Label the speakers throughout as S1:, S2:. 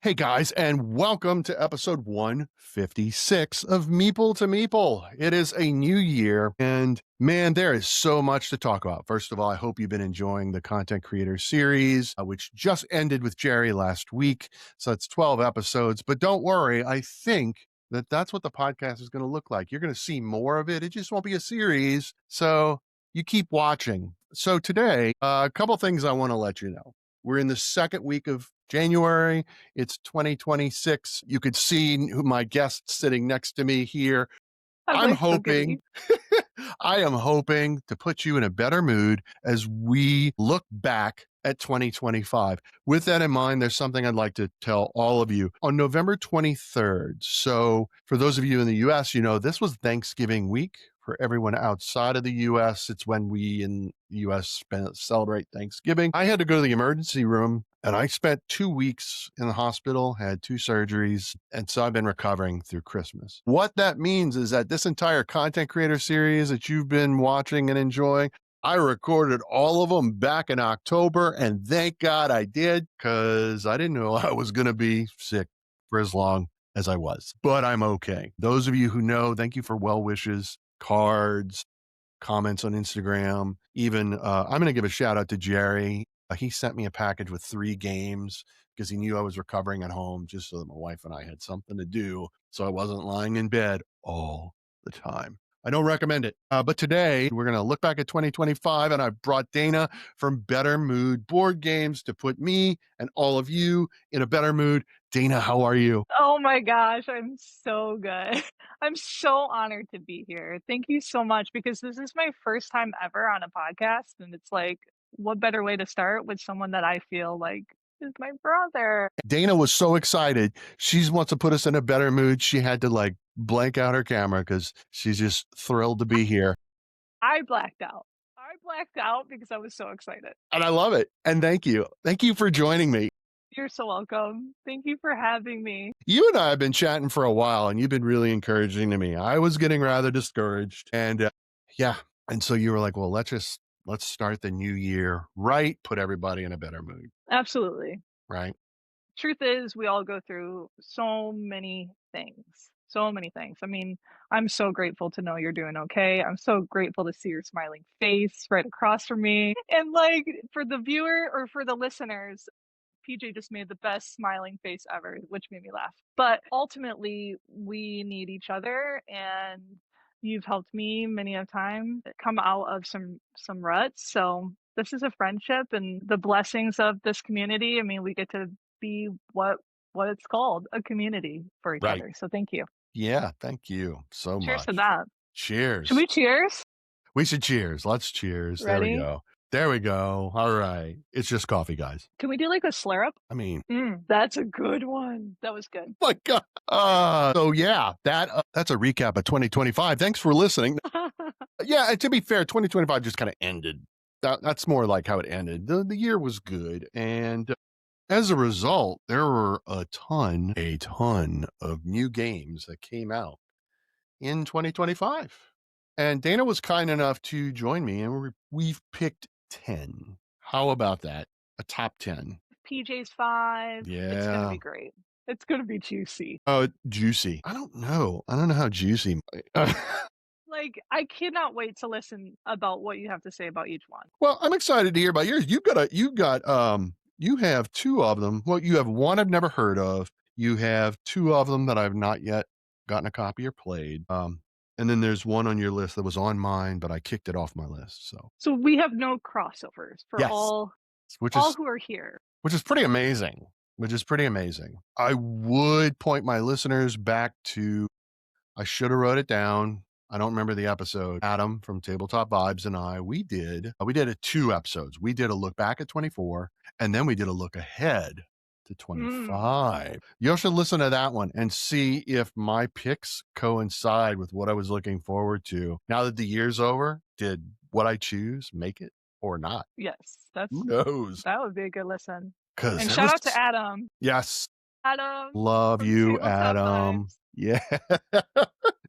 S1: Hey guys, and welcome to episode 156 of Meeple to Meeple. It is a new year, and man, there is so much to talk about. First of all, I hope you've been enjoying the content creator series, which just ended with Jerry last week. So it's 12 episodes, but don't worry, I think that's what the podcast is going to look like. You're going to see more of it. It just won't be a series. So you keep watching. So today, a couple things I want to let you know. We're in the second week of January. It's 2026. You could see who my guest sitting next to me here. I'm hoping, I am hoping to put you in a better mood as we look back at 2025. With that in mind, there's something I'd like to tell all of you. On November 23rd, so for those of you in the US, you know, this was Thanksgiving week. For everyone outside of the US, it's when we in the US celebrate Thanksgiving. I had to go to the emergency room and I spent 2 weeks in the hospital, had 2 surgeries, and so I've been recovering through Christmas. What that means is that this entire content creator series that you've been watching and enjoying, I recorded all of them back in October, and thank God I did, because I didn't know I was going to be sick for as long as I was, but I'm okay. Those of you who know, thank you for well wishes, cards, comments on Instagram. Even I'm going to give a shout out to Jerry. He sent me a package with 3 games because he knew I was recovering at home, just so that my wife and I had something to do, so I wasn't lying in bed all the time. I don't recommend it. But today we're going to look back at 2025, and I brought Dana from Better Mood Board Games to put me and all of you in a better mood. Dana, how are you?
S2: Oh my gosh, I'm so good. I'm so honored to be here. Thank you so much because this is my first time ever on a podcast. And it's like, what better way to start with someone that I feel like is my brother?
S1: Dana was so excited. She wants to put us in a better mood. She had to like blank out her camera because she's just thrilled to be here.
S2: I blacked out. I blacked out because I was so excited.
S1: And I love it. And thank you. Thank you for joining me.
S2: You're so welcome. Thank you for having me.
S1: You and I have been chatting for a while, and you've been really encouraging to me. I was getting rather discouraged. And yeah. And so you were like, well, let's start the new year right, put everybody in a better mood.
S2: Absolutely.
S1: Right.
S2: Truth is, we all go through so many things. So many things. I mean, I'm so grateful to know you're doing okay. I'm so grateful to see your smiling face right across from me. And like for the viewer or for the listeners, PJ just made the best smiling face ever, which made me laugh. But ultimately, we need each other, and you've helped me many a time come out of some ruts. So this is a friendship, and the blessings of this community. I mean, we get to be what it's called, a community for each
S1: Right.
S2: other. So thank you.
S1: Yeah. Thank you so
S2: Cheers to
S1: much.
S2: that. Should
S1: Cheers.
S2: we cheers?
S1: We should cheers. Let's cheers. There we
S2: Ready?
S1: go. There we go. All right. It's just coffee, guys.
S2: Can we do like a slur up?
S1: I mean,
S2: That's a good one. That was good.
S1: my God. So yeah, that's a recap of 2025. Thanks for listening. Yeah, and to be fair, 2025 just kind of ended. That's more like how it ended. The year was good, and as a result, there were a ton of new games that came out in 2025. And Dana was kind enough to join me, and we've picked 10. How about that? A top 10.
S2: PJ's 5. It's gonna
S1: Yeah.
S2: be great. It's gonna be juicy.
S1: Oh, juicy. I don't know. I don't know how juicy.
S2: Like, I cannot wait to listen about what you have to say about each one.
S1: Well, I'm excited to hear about yours. You have 2 of them. Well, you have one I've never heard of. You have 2 of them that I've not yet gotten a copy or played. And then there's one on your list that was on mine, but I kicked it off my list.
S2: So we have no crossovers for
S1: Yes,
S2: all
S1: which
S2: all
S1: is
S2: who are here.
S1: which is pretty amazing. Which is pretty amazing. I would point my listeners back to, I should have wrote it down. I don't remember the episode. Adam from Tabletop Vibes and I, we did 2 episodes. We did a look back at 24, and then we did a look ahead to 25. You should listen to that one and see if my picks coincide with what I was looking forward to. Now that the year's over, did what I choose make it or not?
S2: Yes,
S1: Who knows?
S2: that would be a good listen.
S1: 'Cause
S2: And
S1: there
S2: shout
S1: was-
S2: out to Adam.
S1: Yes.
S2: Adam.
S1: Love
S2: from
S1: you,
S2: Tabletop
S1: Adam.
S2: Vibes.
S1: Yeah.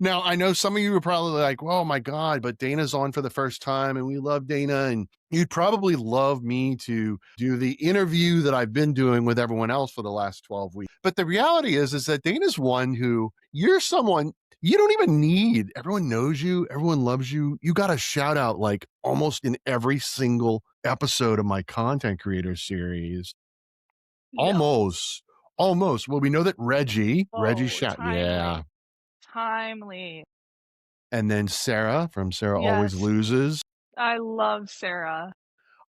S1: Now, I know some of you are probably like, oh my God, but Dana's on for the first time and we love Dana. And You'd probably love me to do the interview that I've been doing with everyone else for the last 12 weeks. But the reality is that Dana's one who you're someone you don't even need. Everyone knows you, everyone loves you. You got a shout out like almost in every single episode of my content creator series.
S2: Yep.
S1: Almost. Almost. Well, we know that Reggie
S2: Oh,
S1: shout. Yeah.
S2: timely. Timely.
S1: And then Sarah from Sarah Always
S2: Yes.
S1: Loses.
S2: I love Sarah.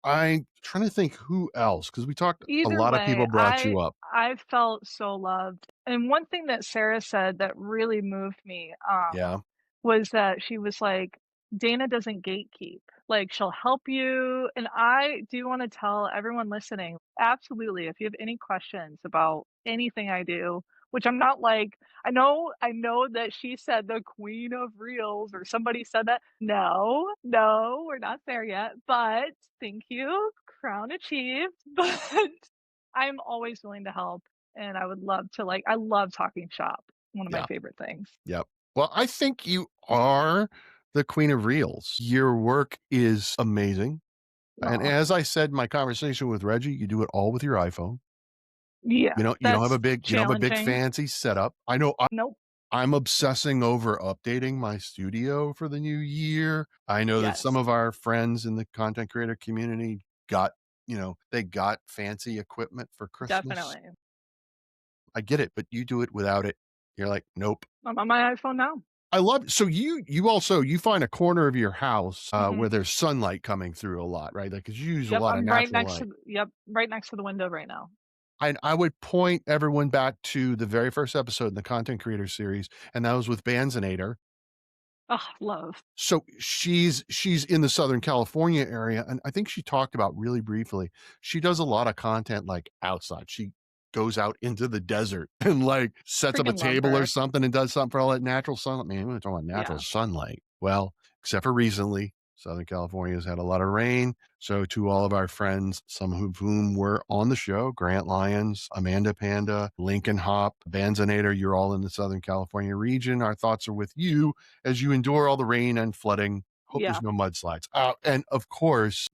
S1: I'm trying to think who else because we talked a
S2: Either
S1: lot of
S2: way,
S1: people brought
S2: I
S1: you up.
S2: I felt so loved. And one thing that Sarah said that really moved me,
S1: Yeah.
S2: was that she was like, "Dana doesn't gatekeep. Like, she'll help you." And I do wanna tell everyone listening, absolutely, if you have any questions about anything I do, which I'm not like I know that she said the queen of reels or somebody said that. No, no, we're not there yet, but thank you, crown achieved. But I'm always willing to help, and I would love to, like I love talking shop, one of my
S1: Yeah.
S2: favorite things.
S1: Yep. Well, I think you are the queen of reels. Your work is amazing. And
S2: Aw.
S1: as I said in my conversation with Reggie, you do it all with your iPhone.
S2: Yeah, that's
S1: You don't have a big
S2: challenging.
S1: fancy setup. I know
S2: Nope.
S1: I'm obsessing over updating my studio for the new year. I know that some
S2: Yes,
S1: of our friends in the content creator community got, they got fancy equipment for Christmas.
S2: definitely.
S1: I get it, but you do it without it. You're like, nope.
S2: I'm on my iPhone now.
S1: I love so you also you find a corner of your house where
S2: Mhm.
S1: there's sunlight coming through a lot, right? Like, 'cause you use a
S2: Yep,
S1: lot of
S2: I'm right
S1: natural
S2: next to
S1: light.
S2: right next to the window right now.
S1: I would point everyone back to the very first episode in the content creator series, and that was with Banzinator.
S2: Oh, love.
S1: So she's in the Southern California area, and I think she talked about really briefly, she does a lot of content, like, outside. She goes out into the desert and, like, sets up a
S2: Freaking love
S1: table or
S2: her.
S1: something and does something for all that natural sunlight. Man, we wanna talk about natural
S2: Yeah.
S1: sunlight. Well, except for recently, Southern California has had a lot of rain. So to all of our friends, some of whom were on the show, Grant Lyons, Amanda Panda, Lincoln Hop, Banzinator, you're all in the Southern California region. Our thoughts are with you as you endure all the rain and flooding. Hope
S2: Yeah.
S1: there's no mudslides. And of course,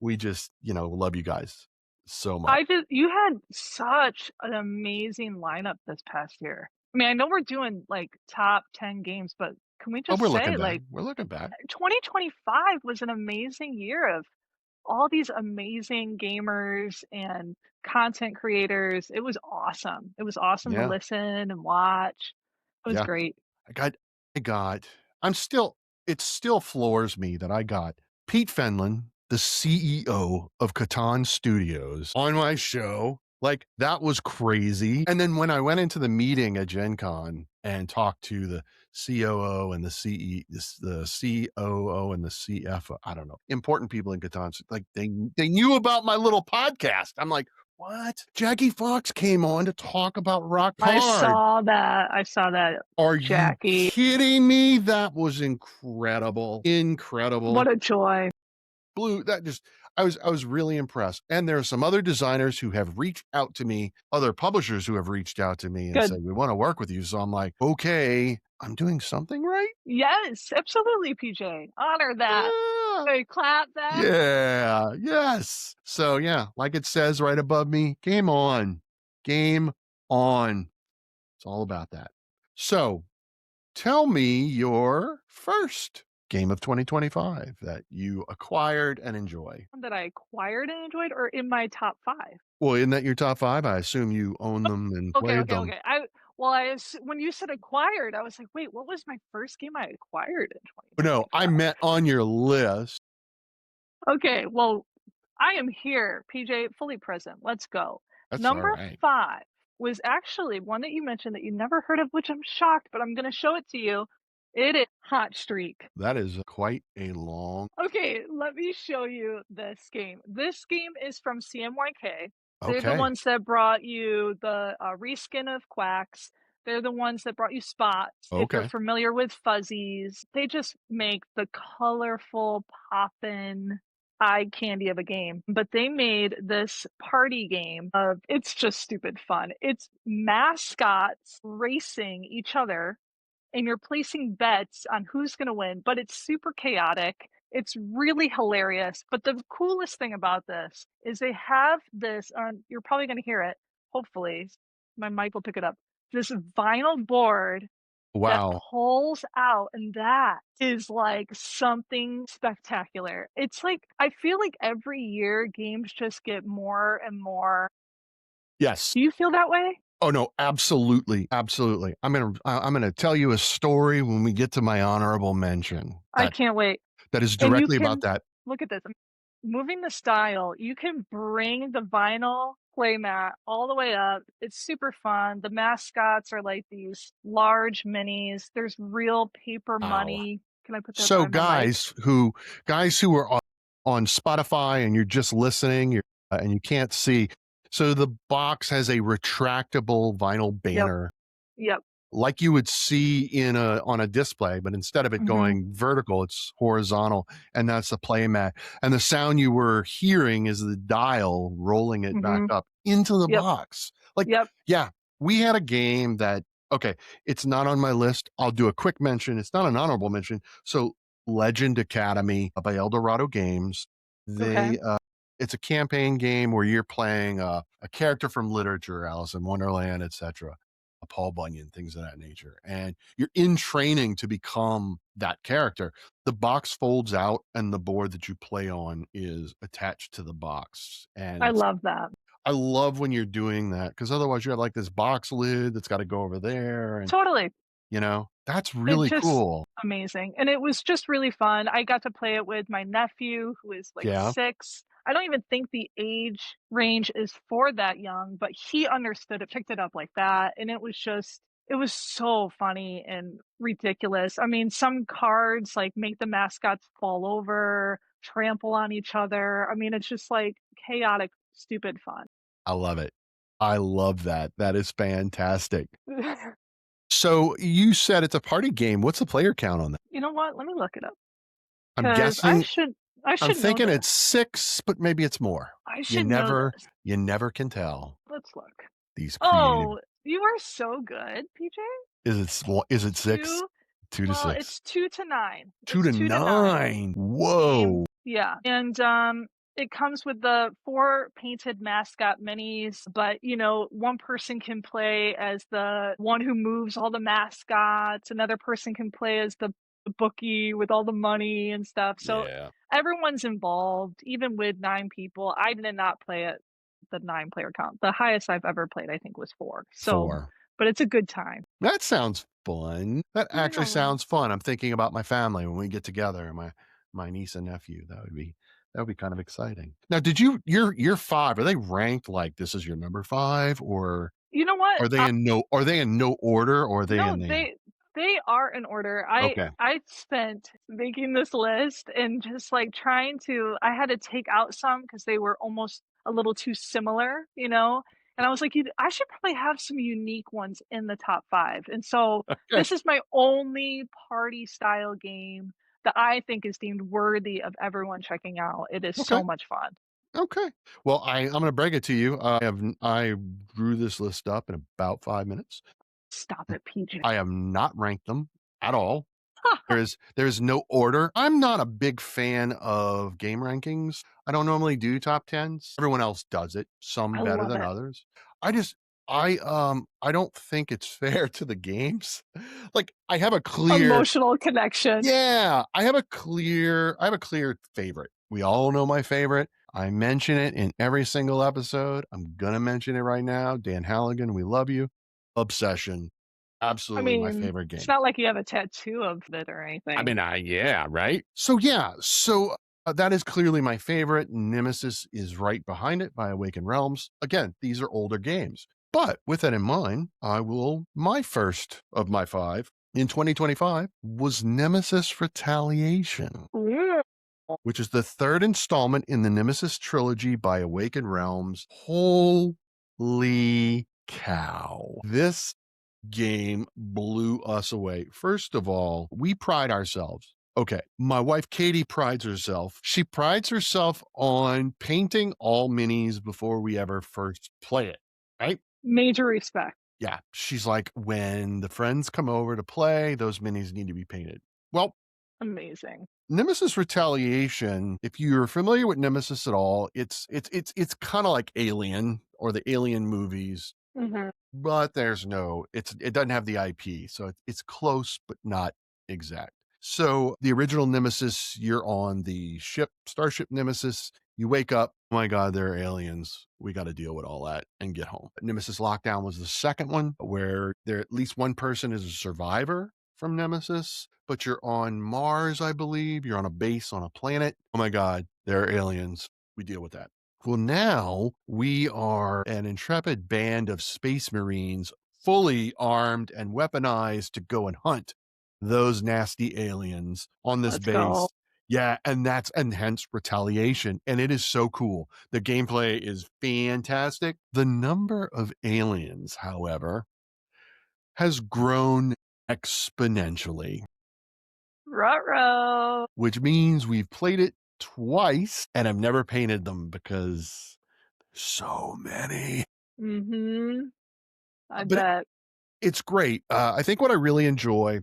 S1: we just, love you guys so much.
S2: I just you had such an amazing lineup this past year. I mean, I know we're doing, like, top 10 games, but can we
S1: Oh,
S2: just
S1: we're looking
S2: say,
S1: back.
S2: like,
S1: We're looking back.
S2: 2025 was an amazing year of all these amazing gamers and content creators. It was awesome. It was awesome to
S1: Yeah.
S2: listen and watch. It was
S1: Yeah.
S2: great.
S1: I got I got I'm still it still floors me that I got Pete Fenlon, the CEO of Catan Studios, on my show. Like, that was crazy. And then when I went into the meeting at Gen Con and talked to the COO and the COO and the CFO, I don't know, important people in Catan, like they knew about my little podcast. I'm like, what? Jackie Fox came on to talk about Rock
S2: I
S1: Hard.
S2: saw that. I saw that,
S1: Are you
S2: Jackie.
S1: kidding me? That was incredible. Incredible.
S2: What a joy.
S1: Blue, that just I was really impressed. And there are some other designers who have reached out to me, other publishers who have reached out to me and
S2: Good.
S1: said, "We wanna work with you." So I'm like, "Okay, I'm doing something right?"
S2: Yes, absolutely, PJ. Honor that.
S1: Yeah.
S2: Hey, clap that.
S1: Yeah. Yes. So, yeah, like it says right above me, game on. Game on. It's all about that. So tell me your first game of 2025 that you acquired and enjoy.
S2: That I acquired and enjoyed or in my top 5?
S1: Well, isn't that your top 5? I assume you own them and
S2: Okay,
S1: played
S2: okay,
S1: them.
S2: okay. I when you said acquired, I was like, "Wait, what was my first game I acquired in
S1: No, I
S2: 2025?"
S1: meant on your list.
S2: Okay, well, I am here, PJ, fully present. Let's go.
S1: That's all
S2: Number
S1: right.
S2: 5 was actually one that you mentioned that you never heard of, which I'm shocked, but I'm gonna show it to you. It is Hot Streak.
S1: That is quite a long
S2: Okay, let me show you this game. This game is from CMYK. They're the
S1: okay,
S2: ones that brought you the reskin of Quacks. They're the ones that brought you Spots. If you're
S1: okay.
S2: familiar with Fuzzies, they just make the colorful, poppin' eye candy of a game. But they made this party game of it's just stupid fun. It's mascots racing each other and you're placing bets on who's going to win, but it's super chaotic. It's really hilarious, but the coolest thing about this is they have this, you're probably gonna hear it, hopefully, my mic will pick it up. This vinyl board that
S1: Wow.
S2: pulls out, and that is, like, something spectacular. It's like I feel like every year games just get more and more.
S1: Yes.
S2: Do you feel that way?
S1: Oh, no, absolutely, absolutely. I'm gonna tell you a story when we get to my honorable mention
S2: I can't wait.
S1: that is
S2: And you
S1: directly about
S2: can
S1: that.
S2: look at this, moving the style, you can bring the vinyl playmat all the way up. It's super fun. The mascots are like these large minis. There's real paper
S1: Wow.
S2: money. Can I put that
S1: So
S2: by my mic?
S1: guys who are on Spotify and you're just listening, and you can't see. So the box has a retractable vinyl
S2: Yep,
S1: banner
S2: yep,
S1: like you would see in a on a display, but instead of it
S2: mhm,
S1: going vertical, it's horizontal, and that's the play mat. And the sound you were hearing is the dial rolling it back
S2: mhm,
S1: up into the
S2: yep,
S1: box. Like,
S2: yep,
S1: yeah, we had a game that okay, it's not on my list. I'll do a quick mention. It's not an honorable mention. So Legend Academy by Eldorado Games.
S2: okay.
S1: They it's a campaign game where you're playing a character from literature, Alice in Wonderland, etc. Paul Bunyan, things of that nature. And you're in training to become that character. The box folds out and the board that you play on is attached to the box. And
S2: I
S1: it's
S2: love that.
S1: I love when you're doing that because otherwise you have like this box lid that's got to go over there. And,
S2: Totally.
S1: that's
S2: It's
S1: really
S2: just
S1: cool.
S2: amazing, and it was just really fun. I got to play it with my nephew who is, like,
S1: Yeah.
S2: 6. I don't even think the age range is for that young, but he understood it, picked it up like that, and it was so funny and ridiculous. I mean, some cards, like, make the mascots fall over, trample on each other. I mean, it's just, like, chaotic, stupid fun.
S1: I love it. I love that. That is fantastic. So you said it's a party game. What's the player count on that?
S2: You know what? Let me look it up
S1: I'm
S2: because
S1: guessing
S2: I
S1: I'm
S2: should know
S1: thinking
S2: this.
S1: it's 6, but maybe it's more.
S2: I
S1: You
S2: should know
S1: never
S2: this.
S1: you never can tell.
S2: Let's look.
S1: These creative
S2: Oh, you are so good, PJ.
S1: is it 6?
S2: 2
S1: 2 to
S2: well,
S1: 6.
S2: it's 2 to 9.
S1: 2
S2: It's
S1: to
S2: 2 to 9
S1: 9.
S2: game.
S1: Whoa.
S2: Yeah, and, it comes with the 4 painted mascot minis, but, one person can play as the one who moves all the mascots, another person can play as the bookie with all the money and stuff, so
S1: Yeah.
S2: everyone's involved, even with 9 people. I did not play at the 9-player count. The highest I've ever played, I think, was 4, so
S1: 4.
S2: but it's a good time.
S1: That sounds fun. That actually
S2: Yeah.
S1: sounds fun. I'm thinking about my family when we get together, my niece and nephew. That would be kind of exciting. Now, did you're 5, are they ranked like this is your number 5, or
S2: You know what?
S1: are they in no order, or are they
S2: No,
S1: in the
S2: they are in order. I
S1: okay.
S2: I spent making this list and just, like, trying to I had to take out some because they were almost a little too similar, and I was like, I should probably have some unique ones in the top 5." And so,
S1: Okay.
S2: this is my only party style game that I think is deemed worthy of everyone checking out. It is
S1: Okay.
S2: so much fun.
S1: Okay. Well, I'm gonna break it to you. I drew this list up in about 5 minutes.
S2: Stop it, PJ.
S1: I have not ranked them at all. There's no order. I'm not a big fan of game rankings. I don't normally do top 10s. Everyone else does it, some
S2: I
S1: better
S2: love
S1: than
S2: it.
S1: others. I just I don't think it's fair to the games. Like I have a clear
S2: Emotional connection.
S1: yeah, I have a clear favorite. We all know my favorite. I mention it in every single episode. I'm gonna mention it right now. Dan Halligan, we love you. Obsession.
S2: I
S1: Absolutely my
S2: mean,
S1: favorite
S2: it's
S1: game.
S2: not like you have a tattoo of it or
S1: I
S2: anything.
S1: mean, yeah, right? That is clearly my favorite. Nemesis is right behind it by Awakened Realms. Again, these are older games. But with that in mind, my first of my 5 in 2025 was Nemesis Retaliation,
S2: Ooh.
S1: which is the third installment in the Nemesis trilogy by Awakened Realms. Holy cow. This game blew us away. First of all, we pride ourselves. Okay, my wife Katie prides herself. She prides herself on painting all minis before we ever first play it, right?
S2: Major respect.
S1: Yeah, she's like, when the friends come over to play, those minis need to be painted. Well,
S2: Amazing.
S1: Nemesis Retaliation, if you're familiar with Nemesis at all, it's kind of like Alien or the Alien movies,
S2: Hmm.
S1: but it doesn't have the IP, so it's close but not exact. So the original Nemesis, you're on the ship, Starship Nemesis. You wake up, oh my God, there are aliens. We got to deal with all that and get home. Nemesis Lockdown was the second one where there at least one person is a survivor from Nemesis, but you're on Mars, I believe. You're on a base on a planet. Oh my God, there are aliens. We deal with that. Well, now we are an intrepid band of space marines, fully armed and weaponized to go and hunt those nasty aliens on this
S2: Let's go.
S1: base. Yeah, and hence retaliation. And it is so cool. The gameplay is fantastic. The number of aliens, however, has grown exponentially,
S2: Ruh-roh.
S1: which means we've played it twice and I've never painted them because so many.
S2: Hmm. I
S1: But
S2: bet.
S1: it's great. I think what I really enjoy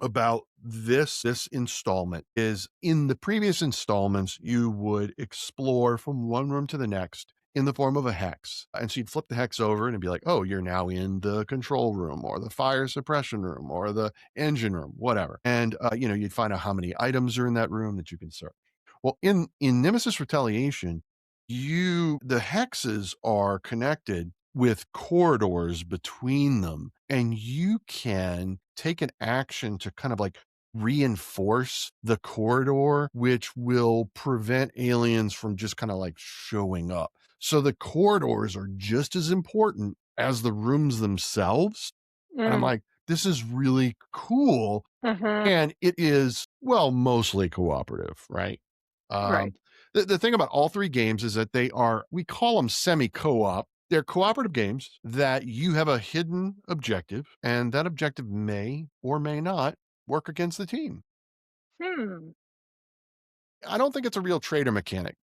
S1: about this installment is in the previous installments, you would explore from one room to the next in the form of a hex. And so you'd flip the hex over and it'd be like, oh, you're now in the control room or the fire suppression room or the engine room, whatever. And, you'd find out how many items are in that room that you can search. Well, in Nemesis Retaliation, the hexes are connected with corridors between them, and you can take an action to kind of like reinforce the corridor, which will prevent aliens from just kind of like showing up. So the corridors are just as important as the rooms themselves. And I'm
S2: Mm.
S1: like, this is really cool.
S2: Hmm.
S1: And it is, well, mostly cooperative, right?
S2: Right.
S1: Um, the thing about all three games is that we call them semi co op. They're cooperative games that you have a hidden objective, and that objective may or may not work against the team.
S2: Hmm.
S1: I don't think it's a real trader mechanic.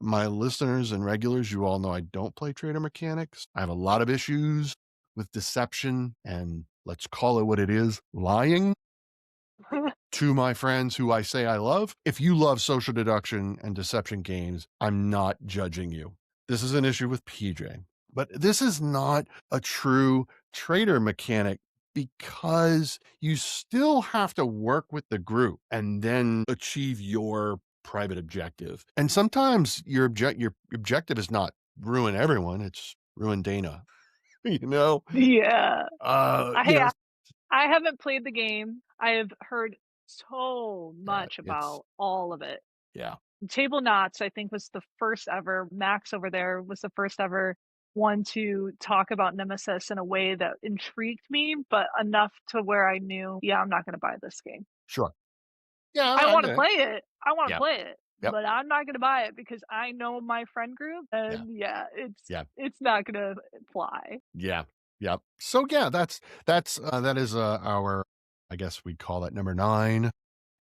S1: My listeners and regulars, you all know I don't play trader mechanics. I have a lot of issues with deception and let's call it what it is, lying to my friends who I say I love. If you love social deduction and deception games, I'm not judging you. This is an issue with PJ, but this is not a true trader mechanic because you still have to work with the group and then achieve your private objective. And sometimes your objective is not ruin everyone, it's ruin Dana. you know?
S2: Yeah.
S1: Uh,
S2: I,
S1: you
S2: hey,
S1: know,
S2: I haven't played the game. I have heard so
S1: yeah,
S2: much about all of it.
S1: yeah,
S2: Table Knots, I think, was the first ever. Max over there was the first ever one to talk about Nemesis in a way that intrigued me, but enough to where I knew, yeah, I'm not going to buy this game.
S1: sure. Yeah,
S2: I
S1: I
S2: want to
S1: get it.
S2: play it. I want to
S1: Yeah.
S2: play it,
S1: Yep.
S2: but I'm not going to buy it because I know my friend group,
S1: Yeah.
S2: and yeah, it's
S1: Yeah.
S2: it's not going to fly.
S1: Yeah. Yep. So yeah, that is our, I guess we call that number 9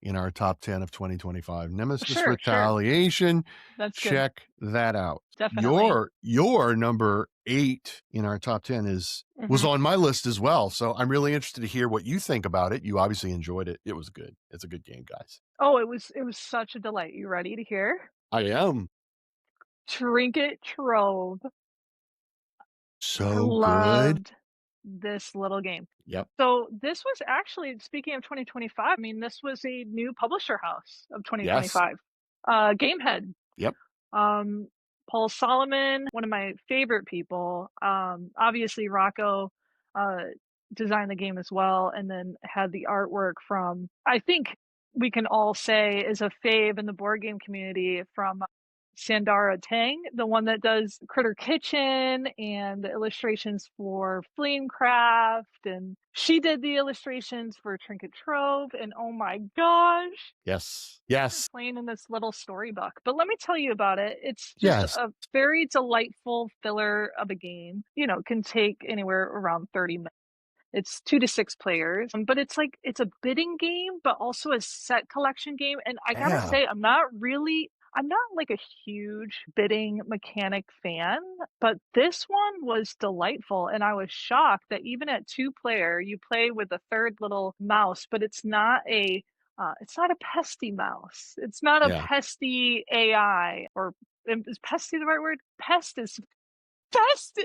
S1: in our top 10 of 2025. Nemesis
S2: Sure, sure.
S1: Retaliation.
S2: That's good.
S1: Check that out.
S2: Definitely.
S1: Your number 8 in our top 10 was
S2: Hmm.
S1: on my list as well. So I'm really interested to hear what you think about it. You obviously enjoyed it. It was good. It's a good game, guys.
S2: Oh, it was such a delight. You ready to hear?
S1: I am
S2: Trinket Trove. I
S1: so good.
S2: loved this little game.
S1: Yep.
S2: So this was actually, speaking of 2025, I mean, this was a new publisher house of
S1: Yes.
S2: 2025. Gamehead.
S1: Yep.
S2: Um, Paul Solomon, one of my favorite people. Obviously Rocco uh, designed the game as well, and then had the artwork from, I think we can all say is a fave in the board game community, from Sandara Tang, the one that does Critter Kitchen and the illustrations for Flamecraft, and she did the illustrations for Trinket Trove, and oh my gosh,
S1: Yes. Yes.
S2: playing in this little storybook. But let me tell you about it. It's just
S1: Yes.
S2: a very delightful filler of a game. Can take anywhere around 30 minutes. It's 2 to 6 players, but it's a bidding game, but also a set collection game. And I gotta
S1: Yeah.
S2: say, I'm not like a huge bidding mechanic fan, but this one was delightful. And I was shocked that even at 2 player, you play with a third little mouse, but it's not a it's not a pesty mouse. It's not a
S1: Yeah,
S2: pesty AI or is pesty the right word? Pest is pest.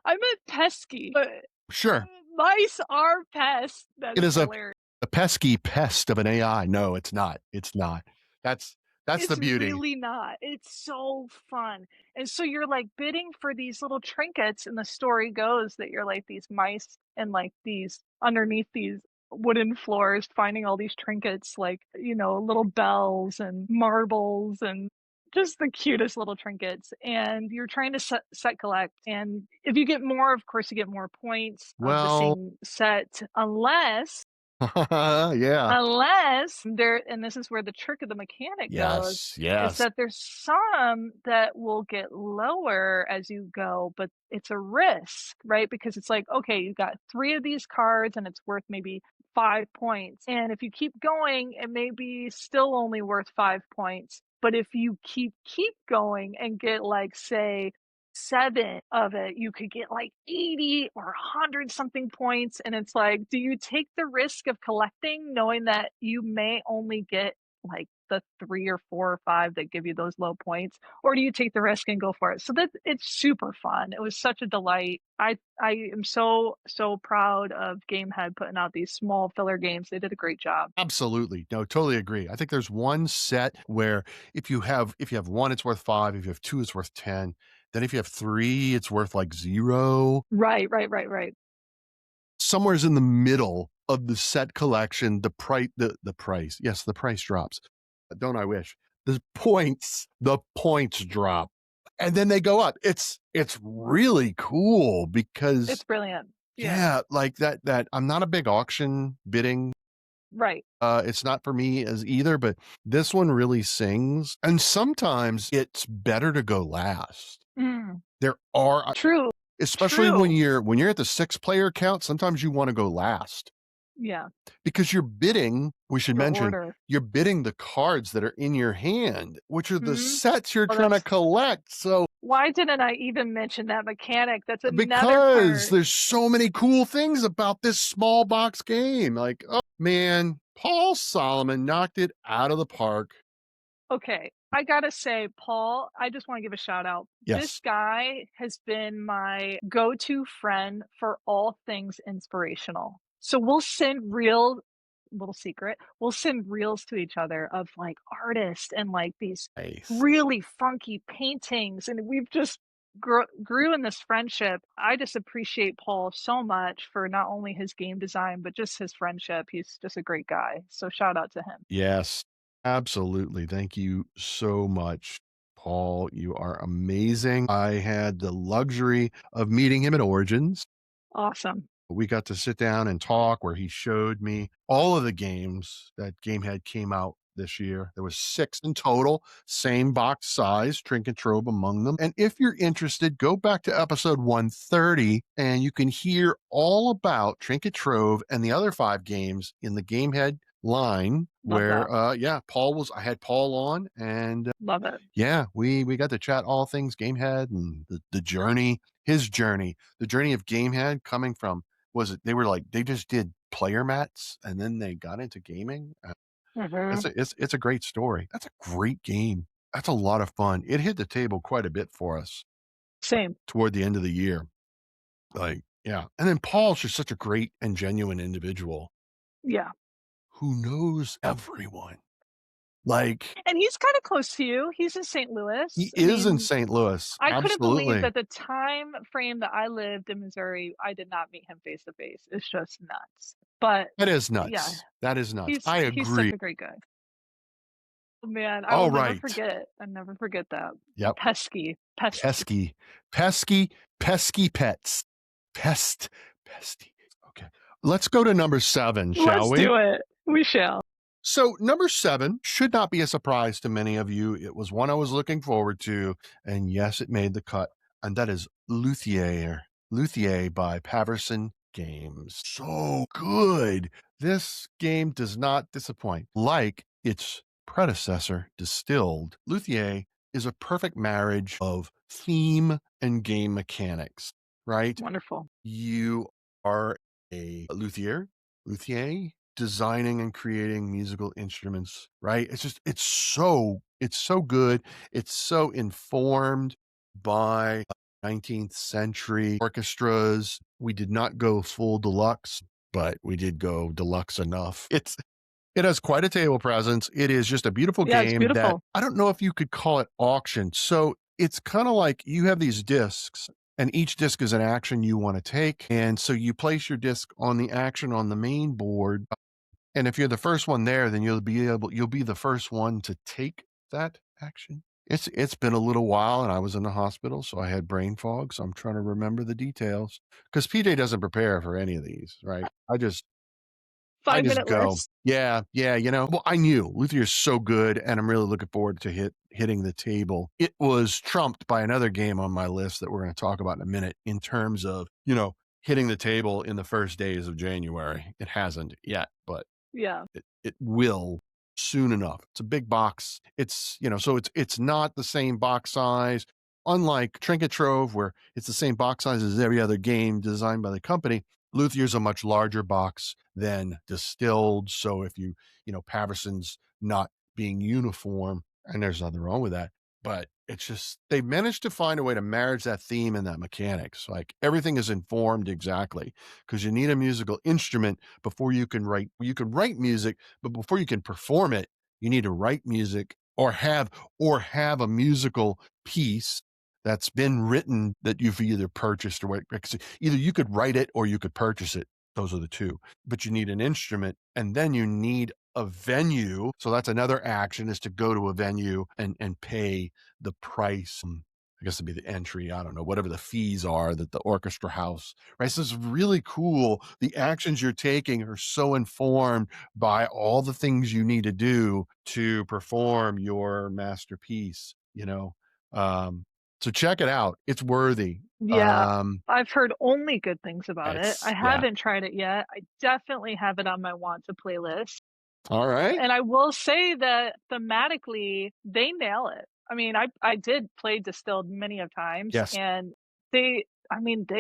S2: I meant pesky, but
S1: sure.
S2: mice are pests. That
S1: It
S2: is
S1: is
S2: hilarious.
S1: a pesky pest of an AI. No, it's not. It's not. That's that's the
S2: It's
S1: beauty.
S2: really not. It's so fun. And so you're like bidding for these little trinkets, and the story goes that you're like these mice and like these underneath these wooden floors finding all these trinkets like, little bells and marbles and just the cutest little trinkets. And you're trying to set collect. And if you get more, of course, you get more points of the
S1: Well,
S2: same set,
S1: yeah.
S2: unless there, and this is where the trick of the mechanic goes,
S1: Yes,
S2: is
S1: yes.
S2: that there's some that will get lower as you go, but it's a risk, right? Because it's like, okay, you got three of these cards and it's worth maybe 5 points. And if you keep going, it may be still only worth 5 points. But if you keep going and get like, say, seven of it, you could get like 80 or 100 something points. And it's like, do you take the risk of collecting knowing that you may only get like the three or four or five that give you those low points? Or do you take the risk and go for it? So that it's super fun. It was such a delight. I am so proud of Gamehead putting out these small filler games. They did a great job.
S1: Absolutely. No, totally agree. I think there's one set where if you have one, it's worth 5. If you have 2, it's worth 10. Then if you have 3, it's worth like 0.
S2: Right, right, right, right.
S1: Somewhere's in the middle of the set collection, the price. Yes, the price drops. Don't I wish? The points drop. And then they go up. It's really cool because
S2: It's brilliant. Yeah.
S1: yeah, like that I'm not a big auction bidding.
S2: Right.
S1: It's not for me as either, but this one really sings. And sometimes it's better to go last.
S2: Mm,
S1: There are
S2: true.
S1: especially when
S2: True.
S1: you're at the 6-player count, sometimes you wanna go last
S2: Yeah.
S1: because you're bidding, we should
S2: Your
S1: mention,
S2: order.
S1: you're bidding the cards that are in your hand, which are the
S2: Hmm.
S1: sets you're
S2: Oh,
S1: trying to
S2: that's
S1: collect. So
S2: why didn't I even mention that mechanic? That's another
S1: because
S2: part.
S1: there's so many cool things about this small box game. Like, oh man, Paul Solomon knocked it out of the park.
S2: Okay, I gotta say, Paul, I just want to give a shout out. This
S1: Yes.
S2: guy has been my go-to friend for all things inspirational. So we'll send real little secret. We'll send reels to each other of like artists and like these
S1: Nice.
S2: really funky paintings, and we've just grew in this friendship. I just appreciate Paul so much for not only his game design but just his friendship. He's just a great guy. So shout out to him.
S1: Yes, absolutely. Thank you so much, Paul. You are amazing. I had the luxury of meeting him at Origins.
S2: Awesome.
S1: We got to sit down and talk where he showed me all of the games that Gamehead came out this year. There was 6 in total, same box size, trinket trove among them. And if you're interested, go back to episode 130 and you can hear all about Trinket Trove and the other 5 games in the Gamehead line
S2: Love
S1: where
S2: that.
S1: I had Paul on and
S2: Love it.
S1: yeah, we got to chat all things Gamehead and the journey, his journey, the journey of Gamehead coming from was it they were like they just did player mats and then they got into gaming.
S2: Mhm.
S1: It's a great story. That's a great game. That's a lot of fun. It hit the table quite a bit for us
S2: Same.
S1: toward the end of the year. Like, yeah. And then Paul's just such a great and genuine individual
S2: Yeah.
S1: who knows everyone. Like
S2: And he's kinda close to you. He's in St.
S1: he
S2: Louis. I
S1: is in
S2: mean,
S1: St. Louis.
S2: I couldn't believe
S1: Absolutely.
S2: that the time frame that I lived in Missouri, I did not meet him face to face. It's just nuts. But
S1: That is
S2: yeah,
S1: nuts. That is nuts. I
S2: he's such
S1: agree.
S2: a great guy. Man, I will
S1: All
S2: never
S1: right.
S2: forget. I never forget that.
S1: Yep.
S2: Pesky. Pesky.
S1: Pesky, pesky, pesky pets. Pest, pesty. Okay. Let's go to number 7, shall
S2: Let's
S1: we?
S2: do it. We shall.
S1: So, number 7 should not be a surprise to many of you. It was one I was looking forward to. And yes, it made the cut. And that is Luthier. Luthier by Paverson Games. So good. This game does not disappoint. Like its predecessor, Distilled, Luthier is a perfect marriage of theme and game mechanics, right?
S2: Wonderful.
S1: You are a luthier, luthier. designing and creating musical instruments, right? It's so good. It's so informed by 19th century orchestras. We did not go full deluxe, but we did go deluxe enough. It has quite a table presence. It is just a beautiful
S2: Yeah, it's
S1: game that
S2: beautiful.
S1: I don't know if you could call it auction. So it's kind of like you have these discs, and each disc is an action you want to take. And so you place your disc on the action on the main board. And if you're the first one there, then you'll be the first one to take that action. It's been a little while and I was in the hospital, so I had brain fog. So I'm trying to remember the details because PJ doesn't prepare for any of these, right? I just
S2: 5-minute
S1: go,
S2: list.
S1: yeah, yeah, well, I knew Luthier's so good, and I'm really looking forward to hitting the table. It was trumped by another game on my list that we're going to talk about in a minute in terms of, hitting the table in the first days of January. It hasn't yet, but
S2: Yeah.
S1: it will soon enough. It's a big box. So it's not the same box size. Unlike Trinket Trove, where it's the same box size as every other game designed by the company, Luthier's a much larger box than Distilled. So if Paverson's not being uniform, and there's nothing wrong with that, but it's just they managed to find a way to marriage that theme and that mechanics. Like everything is informed exactly because you need a musical instrument before you can write. You can write music, but before you can perform it, you need to write music or have a musical piece that's been written that you've either purchased or either you could write it or you could purchase it. Those are the two. But you need an instrument and then you need a venue. So that's another action is to go to a venue and pay the price. I guess it'd be the entry. I don't know, whatever the fees are that the orchestra house, right? So it's really cool. The actions you're taking are so informed by all the things you need to do to perform your masterpiece, so check it out. It's worthy.
S2: Yeah. I've heard only good things about it. I
S1: Yeah.
S2: haven't tried it yet. I definitely have it on my want to playlist.
S1: All right.
S2: And I will say that thematically, they nail it. I mean, I did play Distilled many of times,
S1: Yes.
S2: and they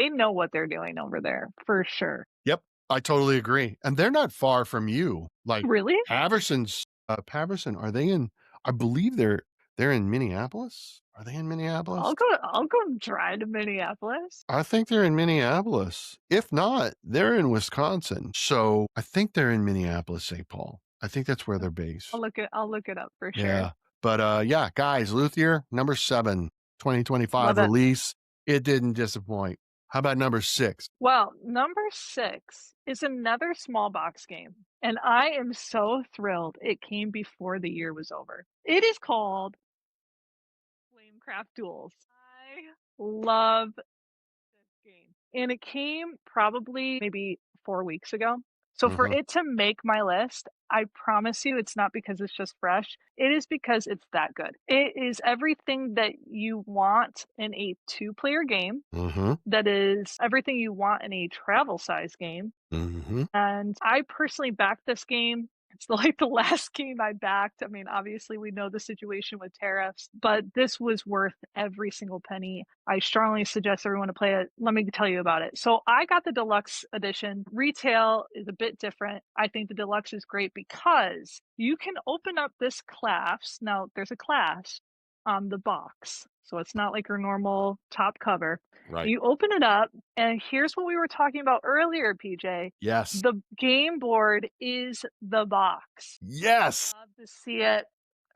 S2: know what they're doing over there for sure.
S1: Yep. I totally agree. And they're not far from you. Like
S2: Really?
S1: Paverson, are they in I believe they're in Minneapolis? Are they in Minneapolis?
S2: I'll go drive to Minneapolis.
S1: I think they're in Minneapolis. If not, they're in Wisconsin. So I think they're in Minneapolis, St. Paul. I think that's where they're based.
S2: I'll look it up for sure.
S1: Yeah. But yeah, guys, Luthier, number 7, 2025
S2: Love it.
S1: release. It didn't disappoint. How about number 6?
S2: Well, number 6 is another small box game, and I am so thrilled it came before the year was over. It is called Flamecraft Duels. I love this game. And it came probably maybe 4 weeks ago. So for
S1: Mhm.
S2: it to make my list, I promise you it's not because it's just fresh. It is because it's that good. It is everything that you want in a two-player game.
S1: Mhm.
S2: That is everything you want in a travel size game.
S1: Mhm.
S2: And I personally backed this game. It's like the last game I backed. I mean, obviously, we know the situation with tariffs, but this was worth every single penny. I strongly suggest everyone to play it. Let me tell you about it. So, I got the deluxe edition. Retail is a bit different. I think the deluxe is great because you can open up this class. Now, there's a class on the box. So, it's not like your normal top cover.
S1: Right.
S2: You open it up, and here's what we were talking about earlier, PJ.
S1: Yes.
S2: The game board is the box.
S1: Yes.
S2: Love to see it.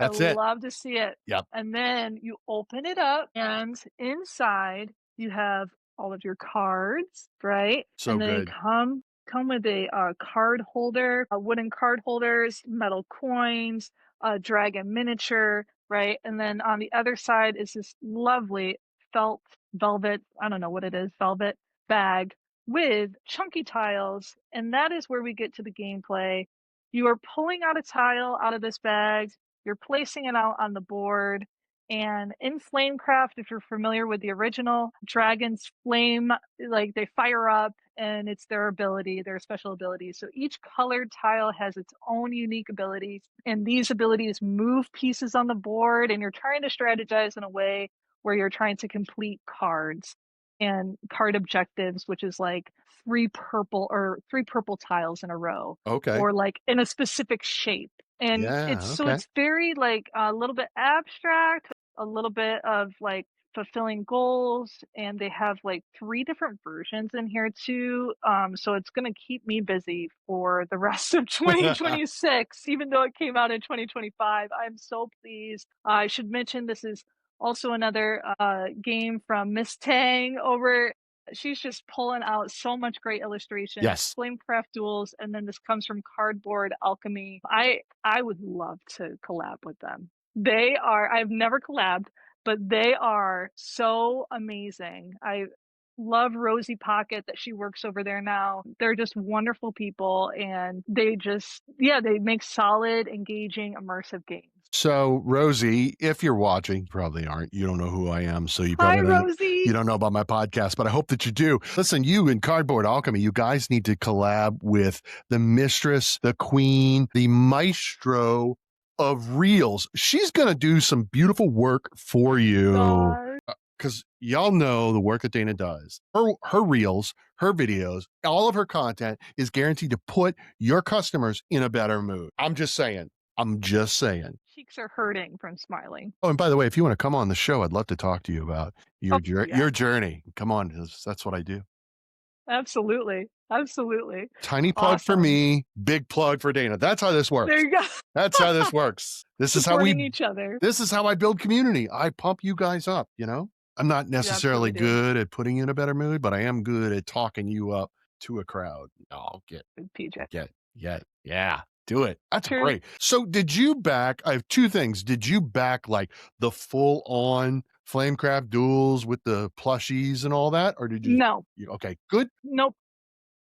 S2: I
S1: That's it.
S2: love to see it.
S1: Yep.
S2: And then you open it up, and inside you have all of your cards, right?
S1: So
S2: And they
S1: good.
S2: come with a card holder, wooden card holders, metal coins, a dragon miniature, right? And then on the other side is this lovely felt velvet, I don't know what it is, velvet bag with chunky tiles, and that is where we get to the gameplay. You are pulling out a tile out of this bag, you're placing it out on the board, and in Flamecraft, if you're familiar with the original, dragons flame, like they fire up, and it's their ability, their special ability. So each colored tile has its own unique abilities, and these abilities move pieces on the board, and you're trying to strategize in a way where you're trying to complete cards. and card objectives, which is like three purple tiles in a row,
S1: Okay.
S2: or like in a specific shape. And
S1: Yeah, okay.
S2: it's very like a little bit abstract, a little bit of like fulfilling goals, and they have like three different versions in here too. So it's gonna keep me busy for the rest of 2026, even though it came out in 2025. I'm so pleased. I should mention this is also another game from Miss Tang over. She's just pulling out so much great illustrations,
S1: Yes.
S2: Flamecraft Duels, and then this comes from Cardboard Alchemy. I would love to collab with them. They are I've never collabed, but they are so amazing. I love Rosie Pocket that she works over there now. They're just wonderful people, and they just yeah, they make solid, engaging, immersive games.
S1: So, Rosie, if you're watching, probably aren't. You don't know who I am, so you
S2: Hi,
S1: probably don't.
S2: Rosie.
S1: You don't know about my podcast, but I hope that you do. Listen, you and Cardboard Alchemy, you guys need to collab with the mistress, the queen, the maestro of reels. She's going to do some beautiful work for you
S2: God.
S1: because y'all know the work that Dana does. Her reels, her videos, all of her content is guaranteed to put your customers in a better mood. I'm just saying. I'm just saying.
S2: Cheeks are hurting from smiling.
S1: Oh, and by the way, if you want to come on the show, I'd love to talk to you about
S2: Oh, yeah,
S1: your journey. Come on, that's what I do.
S2: absolutely, absolutely.
S1: Tiny plug for
S2: Awesome.
S1: me, big plug for Dana. That's how this
S2: There
S1: works.
S2: you go.
S1: That's how this works.
S2: Supporting each other.
S1: This is how I build community. I pump you guys up, you know? I'm not
S2: You
S1: necessarily
S2: absolutely do.
S1: good at putting you in a better mood, but I am good at talking you up to a crowd. Oh,
S2: Good PJ.
S1: yeah, do it. That's
S2: Cheers.
S1: great. So did you back I have two things. Did you back like the full on Flamecraft duels with the plushies and all that? Or did
S2: No.
S1: okay, good.
S2: Nope.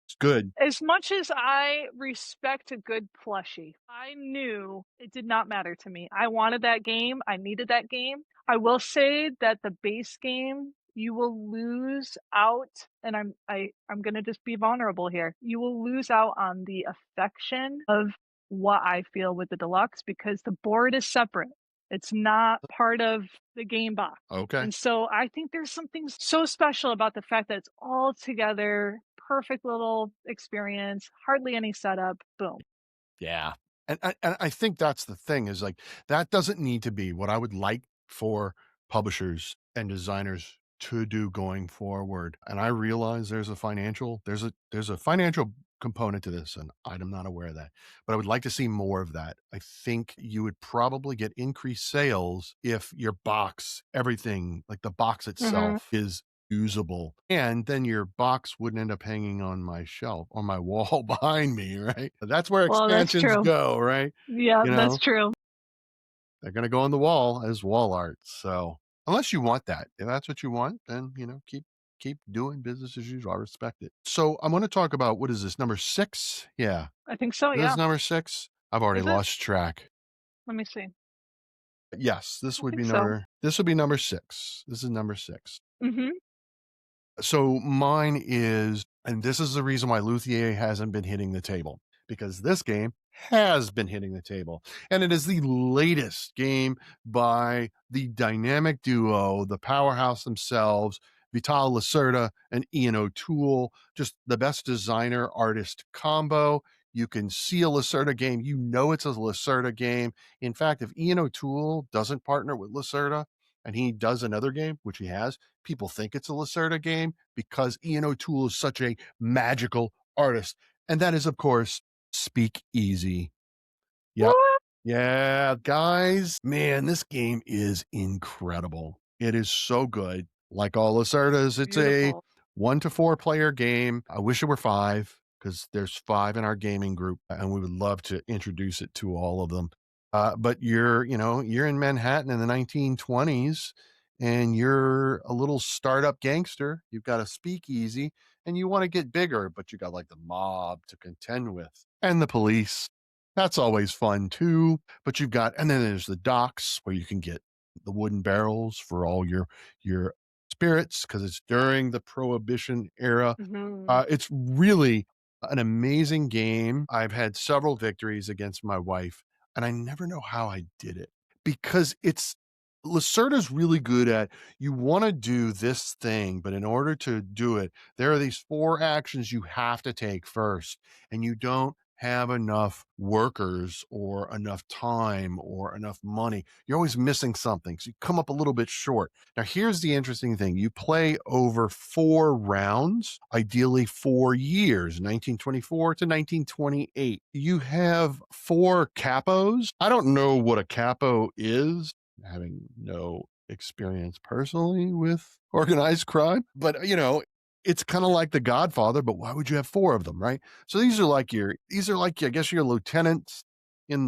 S1: It's good.
S2: As much as I respect a good plushie, I knew it did not matter to me. I wanted that game. I needed that game. I will say that the base game, you will lose out, and I'm gonna just be vulnerable here. You will lose out on the affection of what I feel with the deluxe because the board is separate. It's not part of the game box.
S1: Okay.
S2: And so I think there's something so special about the fact that it's all together, perfect little experience, hardly any setup, boom.
S1: Yeah. And I think that's the thing is like that doesn't need to be what I would like for publishers and designers to do going forward. And I realize there's a financial component to this and I'm not aware of that. But I would like to see more of that. I think you would probably get increased sales if your box, everything, like the box
S2: Mhm.
S1: itself is usable. And then your box wouldn't end up hanging on my shelf, on my wall behind me, right? That's where
S2: Well, that's
S1: expansions
S2: true.
S1: go, right?
S2: Yeah,
S1: You
S2: that's
S1: know,
S2: true.
S1: they're going to go on the wall as wall art. So, unless you want that, if that's what you want, then, keep doing business as usual. I respect it. So, I'm going to talk about what is this, number 6? Yeah.
S2: I think so,
S1: This is
S2: yeah.
S1: number 6. I've already
S2: Is it?
S1: lost track.
S2: Let me see.
S1: Yes,
S2: I think so.
S1: this would be number 6. This is number 6.
S2: Mhm.
S1: So mine is, and this is the reason why Luthier hasn't been hitting the table, because this game has been hitting the table. And it is the latest game by the dynamic duo, the powerhouse themselves, Vital Lacerda and Ian O'Toole, just the best designer artist combo. You can see a Lacerda game, you know it's a Lacerda game. In fact, if Ian O'Toole doesn't partner with Lacerda and he does another game, which he has, people think it's a Lacerda game because Ian O'Toole is such a magical artist. And that is, of course, Speak Easy. Yep.
S2: What?
S1: Yeah, guys, man, this game is incredible. It is so good. Like all Lacerdas, it's a
S2: Beautiful.
S1: 1 to 4 player game. I wish it were 5 because there's 5 in our gaming group, and we would love to introduce it to all of them. But you're in Manhattan in the 1920s, and you're a little startup gangster. You've got a speakeasy, and you want to get bigger, but you got like the mob to contend with, and the police. That's always fun too. But you've got, and then there's the docks where you can get the wooden barrels for all your spirits because it's during the Prohibition era.
S2: Mhm.
S1: It's really an amazing game. I've had several victories against my wife, and I never know how I did it because it's Lacerda's really good at you want to do this thing, but in order to do it, there are these four actions you have to take first, and you don't have enough workers or enough time or enough money. You're always missing something. So you come up a little bit short. Now, here's the interesting thing you play over 4 rounds, ideally 4 years, 1924 to 1928. You have four capos. I don't know what a capo is, having no experience personally with organized crime, but it's kind of like The Godfather, but why would you have four of them, right? So these are like I guess your lieutenants in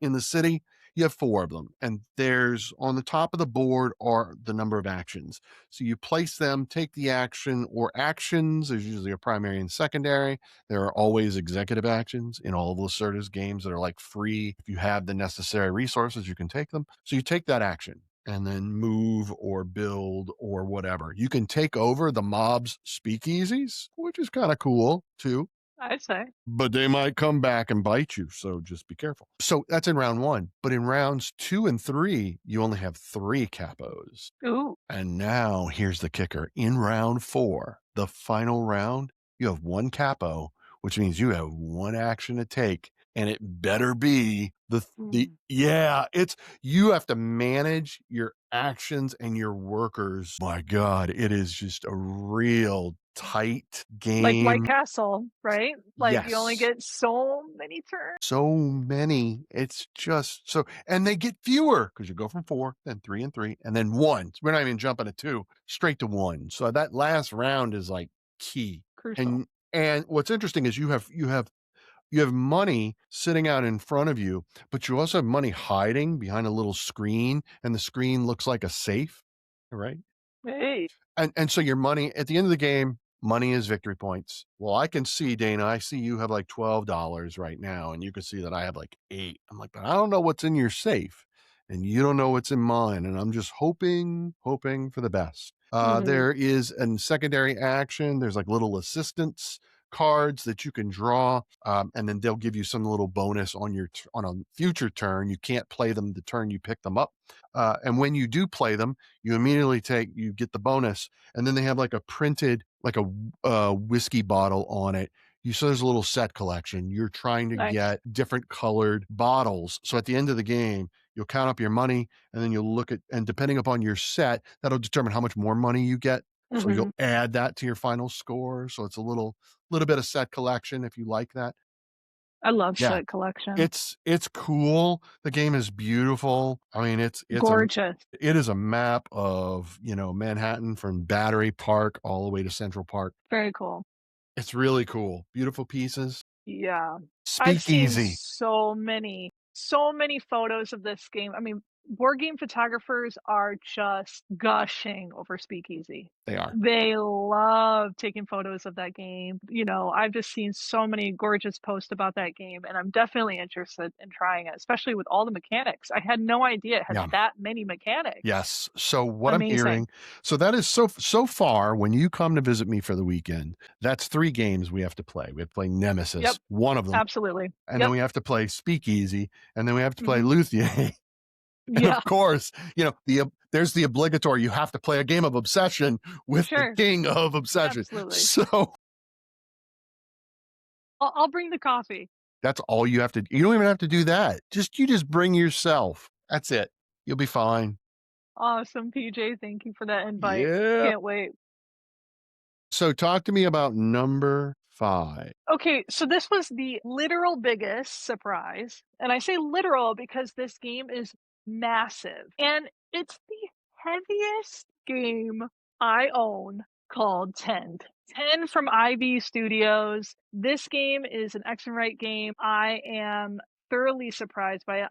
S1: the city. You have four of them, and there's on the top of the board are the number of actions. So you place them, take the action or actions. There's usually a primary and secondary. There are always executive actions in all of Lacerda's games that are like free. If you have the necessary resources, you can take them. So you take that action and then move or build or whatever. You can take over the mob's speakeasies, which is kind of cool too,
S2: I'd say.
S1: but they might come back and bite you. So just be careful. So that's in round one. But in rounds 2 and 3, you only have three capos.
S2: Ooh.
S1: And now here's the kicker. In round 4, the final round, you have one capo, which means you have one action to take. And it better be
S2: Mm.
S1: it's you have to manage your actions and your workers. My God, it is just a real tight
S2: Like White
S1: game.
S2: Castle, right? Like you only
S1: Yes.
S2: get so many turns.
S1: So many. It's just so, and they get fewer because you go from 4, then 3 and 3, and then 1. So we're not even jumping to 2, straight to 1. So that last round is like key.
S2: Crucial.
S1: And what's interesting is you have money sitting out in front of you, but you also have money hiding behind a little screen, and the screen looks like a safe, right?
S2: Hey.
S1: And so your money at the end of the game, money is victory points. Well, I can see, Dana, I see you have like $12 right now, and you can see that I have like 8. I'm like, but I don't know what's in your safe, and you don't know what's in mine, and I'm just hoping for the best.
S2: Mhm.
S1: There is a secondary action. There's like little assistance cards that you can draw, and then they'll give you some little bonus on on a future turn. You can't play them the turn you pick them up, and when you do play them, you get the bonus, and then they have like a printed like a whiskey bottle on it. So there's a little set collection. You're trying to
S2: Nice.
S1: get different colored bottles. So at the end of the game, you'll count up your money, and then you'll look at, and depending upon your set, that'll determine how much more money you get. So you'll
S2: Mhm.
S1: add that to your final score. So it's a little bit of set collection if you like that.
S2: I love
S1: Yeah,
S2: set collection.
S1: it's cool. The game is beautiful. I mean,
S2: Gorgeous.
S1: it is a map of, Manhattan from Battery Park all the way to Central Park.
S2: Very cool.
S1: It's really cool. Beautiful pieces.
S2: Yeah. I've seen
S1: Speakeasy.
S2: so many photos of this game. I mean, board game photographers are just gushing over Speakeasy.
S1: They are.
S2: They love taking photos of that game. I've just seen so many gorgeous posts about that game, and I'm definitely interested in trying it, especially with all the mechanics. I had no idea it had
S1: Yeah.
S2: that many mechanics.
S1: Yes. So what I'm
S2: Amazing.
S1: hearing, so that is so far when you come to visit me for the weekend, that's 3 games we have to play. We have to play
S2: Yep,
S1: Nemesis, one of them,
S2: absolutely.
S1: and then
S2: Yep.
S1: we have to play Speakeasy, and then we have to play
S2: Mhm.
S1: Luthier. And
S2: Yeah,
S1: of course, there's the obligatory, you have to play a game of Obsession with the
S2: sure.
S1: king of Obsession.
S2: Absolutely.
S1: So
S2: I'll bring the coffee.
S1: that's all you have to, you don't even have to do that. You just bring yourself. That's it. You'll be fine.
S2: Awesome, PJ. Thank you for that invite.
S1: Yeah.
S2: Can't wait.
S1: So talk to me about number 5.
S2: Okay, so this was the literal biggest surprise. And I say literal because this game is massive. And it's the heaviest game I own called Tend. 10 from IV Studios. This game is an X and Right game. I am thoroughly surprised by it.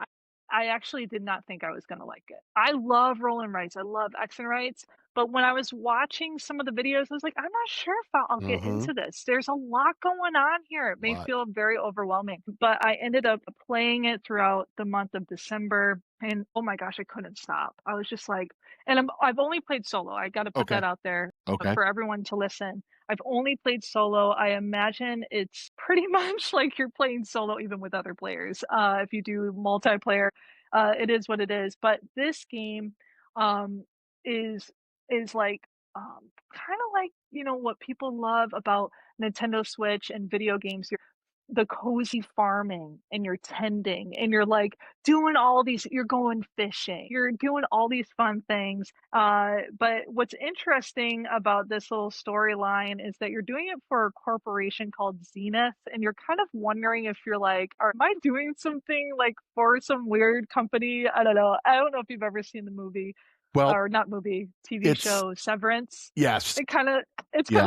S2: I actually did not think I was going to like it. I love roll and rights. I love X and Rights. But when I was watching some of the videos, I was like, I'm not sure if I'll get
S1: Mhm.
S2: into this. There's a lot going on here. It may
S1: Lot.
S2: feel very overwhelming, but I ended up playing it throughout the month of December. And oh my gosh, I couldn't stop. I was just like, and I've only played solo. I got to put
S1: Okay.
S2: that out there
S1: Okay.
S2: for everyone to listen. I've only played solo. I imagine it's pretty much like you're playing solo even with other players. If you do multiplayer, it is what it is. But this game, um, is is like, kind of like, what people love about Nintendo Switch and video games. The cozy farming, and you're tending, and you're, like, doing all these you're going fishing, you're doing all these fun things, but what's interesting about this little storyline is that you're doing it for a corporation called Zenith, and you're kind of wondering if you're like, "Am I doing something, like, for some weird company?" I don't know. I don't know if you've ever seen the movie,
S1: Well,
S2: or not movie, TV
S1: it's
S2: show Severance.
S1: yes,
S2: It's kinda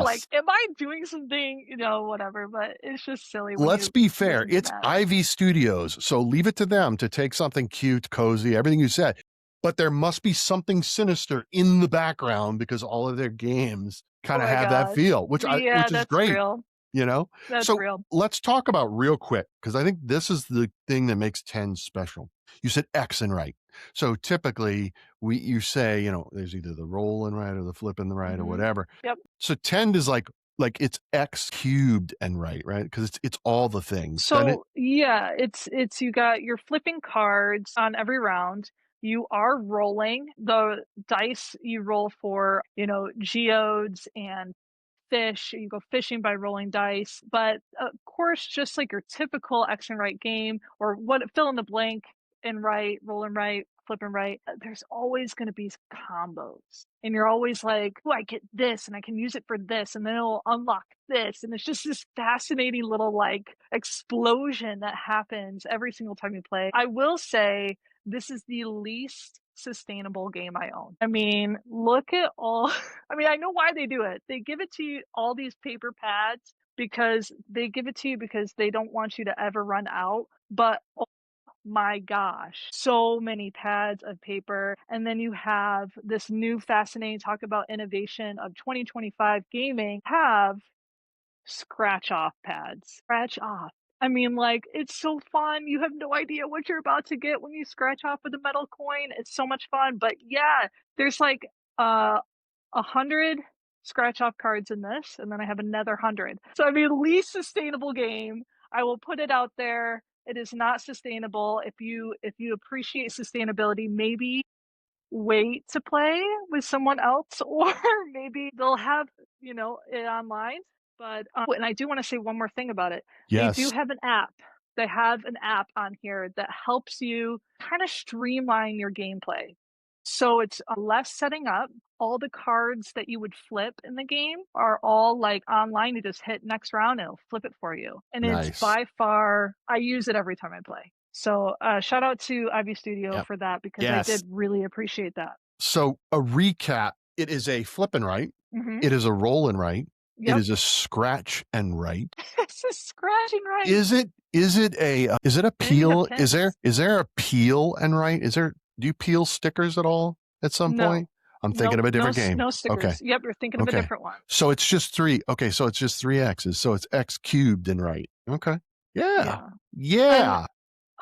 S2: like,
S1: yes.
S2: "Am I doing something?" Whatever, but it's just silly when
S1: Let's
S2: you
S1: be fair.
S2: listen to
S1: It's
S2: that.
S1: Ivy Studios, so leave it to them to take something cute, cozy, everything you said. But there must be something sinister in the background because all of their games
S2: Oh
S1: kind of
S2: my
S1: have that
S2: gosh.
S1: feel,
S2: Yeah,
S1: which is
S2: that's
S1: great,
S2: real.
S1: you know?
S2: That's
S1: So
S2: real.
S1: let's talk about real quick, because I think this is the thing that makes 10 special. You said X and right. So typically you say, there's either the roll and right or the flip and the right or
S2: Mhm.
S1: whatever.
S2: Yep.
S1: So 10 is like it's X cubed and right? Because it's all the things, doesn't it?
S2: So, yeah, it's you got you're flipping cards on every round. You are rolling. The dice you roll for, geodes and fish. You go fishing by rolling dice. But of course, just like your typical X and right game, or what fill in the blank and right, roll and right, flip and right, there's always going to be combos. And you're always like, oh, I get this and I can use it for this, and then it'll unlock this. And it's just this fascinating little like explosion that happens every single time you play. I will say this is the least sustainable game I own. I mean, look at all I mean, I know why they do it. They give it to you all these paper pads because they give it to you because they don't want you to ever run out. But oh my gosh, so many pads of paper. And then you have this new fascinating talk about innovation of 2025 gaming have scratch off pads. Scratch off. I mean, like, it's so fun. You have no idea what you're about to get when you scratch off with a metal coin. It's so much fun. But yeah, there's like uh 100 scratch off cards in this, and then I have another 100. So I mean, least sustainable game. I will put it out there. It is not sustainable. If you appreciate sustainability, maybe wait to play with someone else, or maybe they'll have, it online. But and I do want to say one more thing about it. They do
S1: Yes.
S2: have an app. They have an app on here that helps you kind of streamline your gameplay. So it's less setting up. All the cards that you would flip in the game are all like online. You just hit next round and it'll flip it for you. And it's
S1: Nice.
S2: by far, I use it every time I play. So shout out to Ivy Studio
S1: Yep.
S2: for that because I
S1: Yes.
S2: did really appreciate that.
S1: So a recap, it is a flip and right.
S2: Mhm.
S1: It is a roll and right. It
S2: Yep.
S1: is a scratch and right.
S2: It's a scratching right.
S1: Is it a
S2: Bend the
S1: peel? Is there
S2: pins.
S1: is there a peel and right? Do you peel stickers at all at some
S2: No.
S1: point? I'm thinking
S2: Nope.
S1: of a
S2: No
S1: different game.
S2: no
S1: Okay.
S2: stickers. Yep, you're thinking of a
S1: Okay.
S2: different one.
S1: So it's just three. Okay, so it's just three X's. So it's X cubed and right. Okay. Yeah.
S2: Yeah.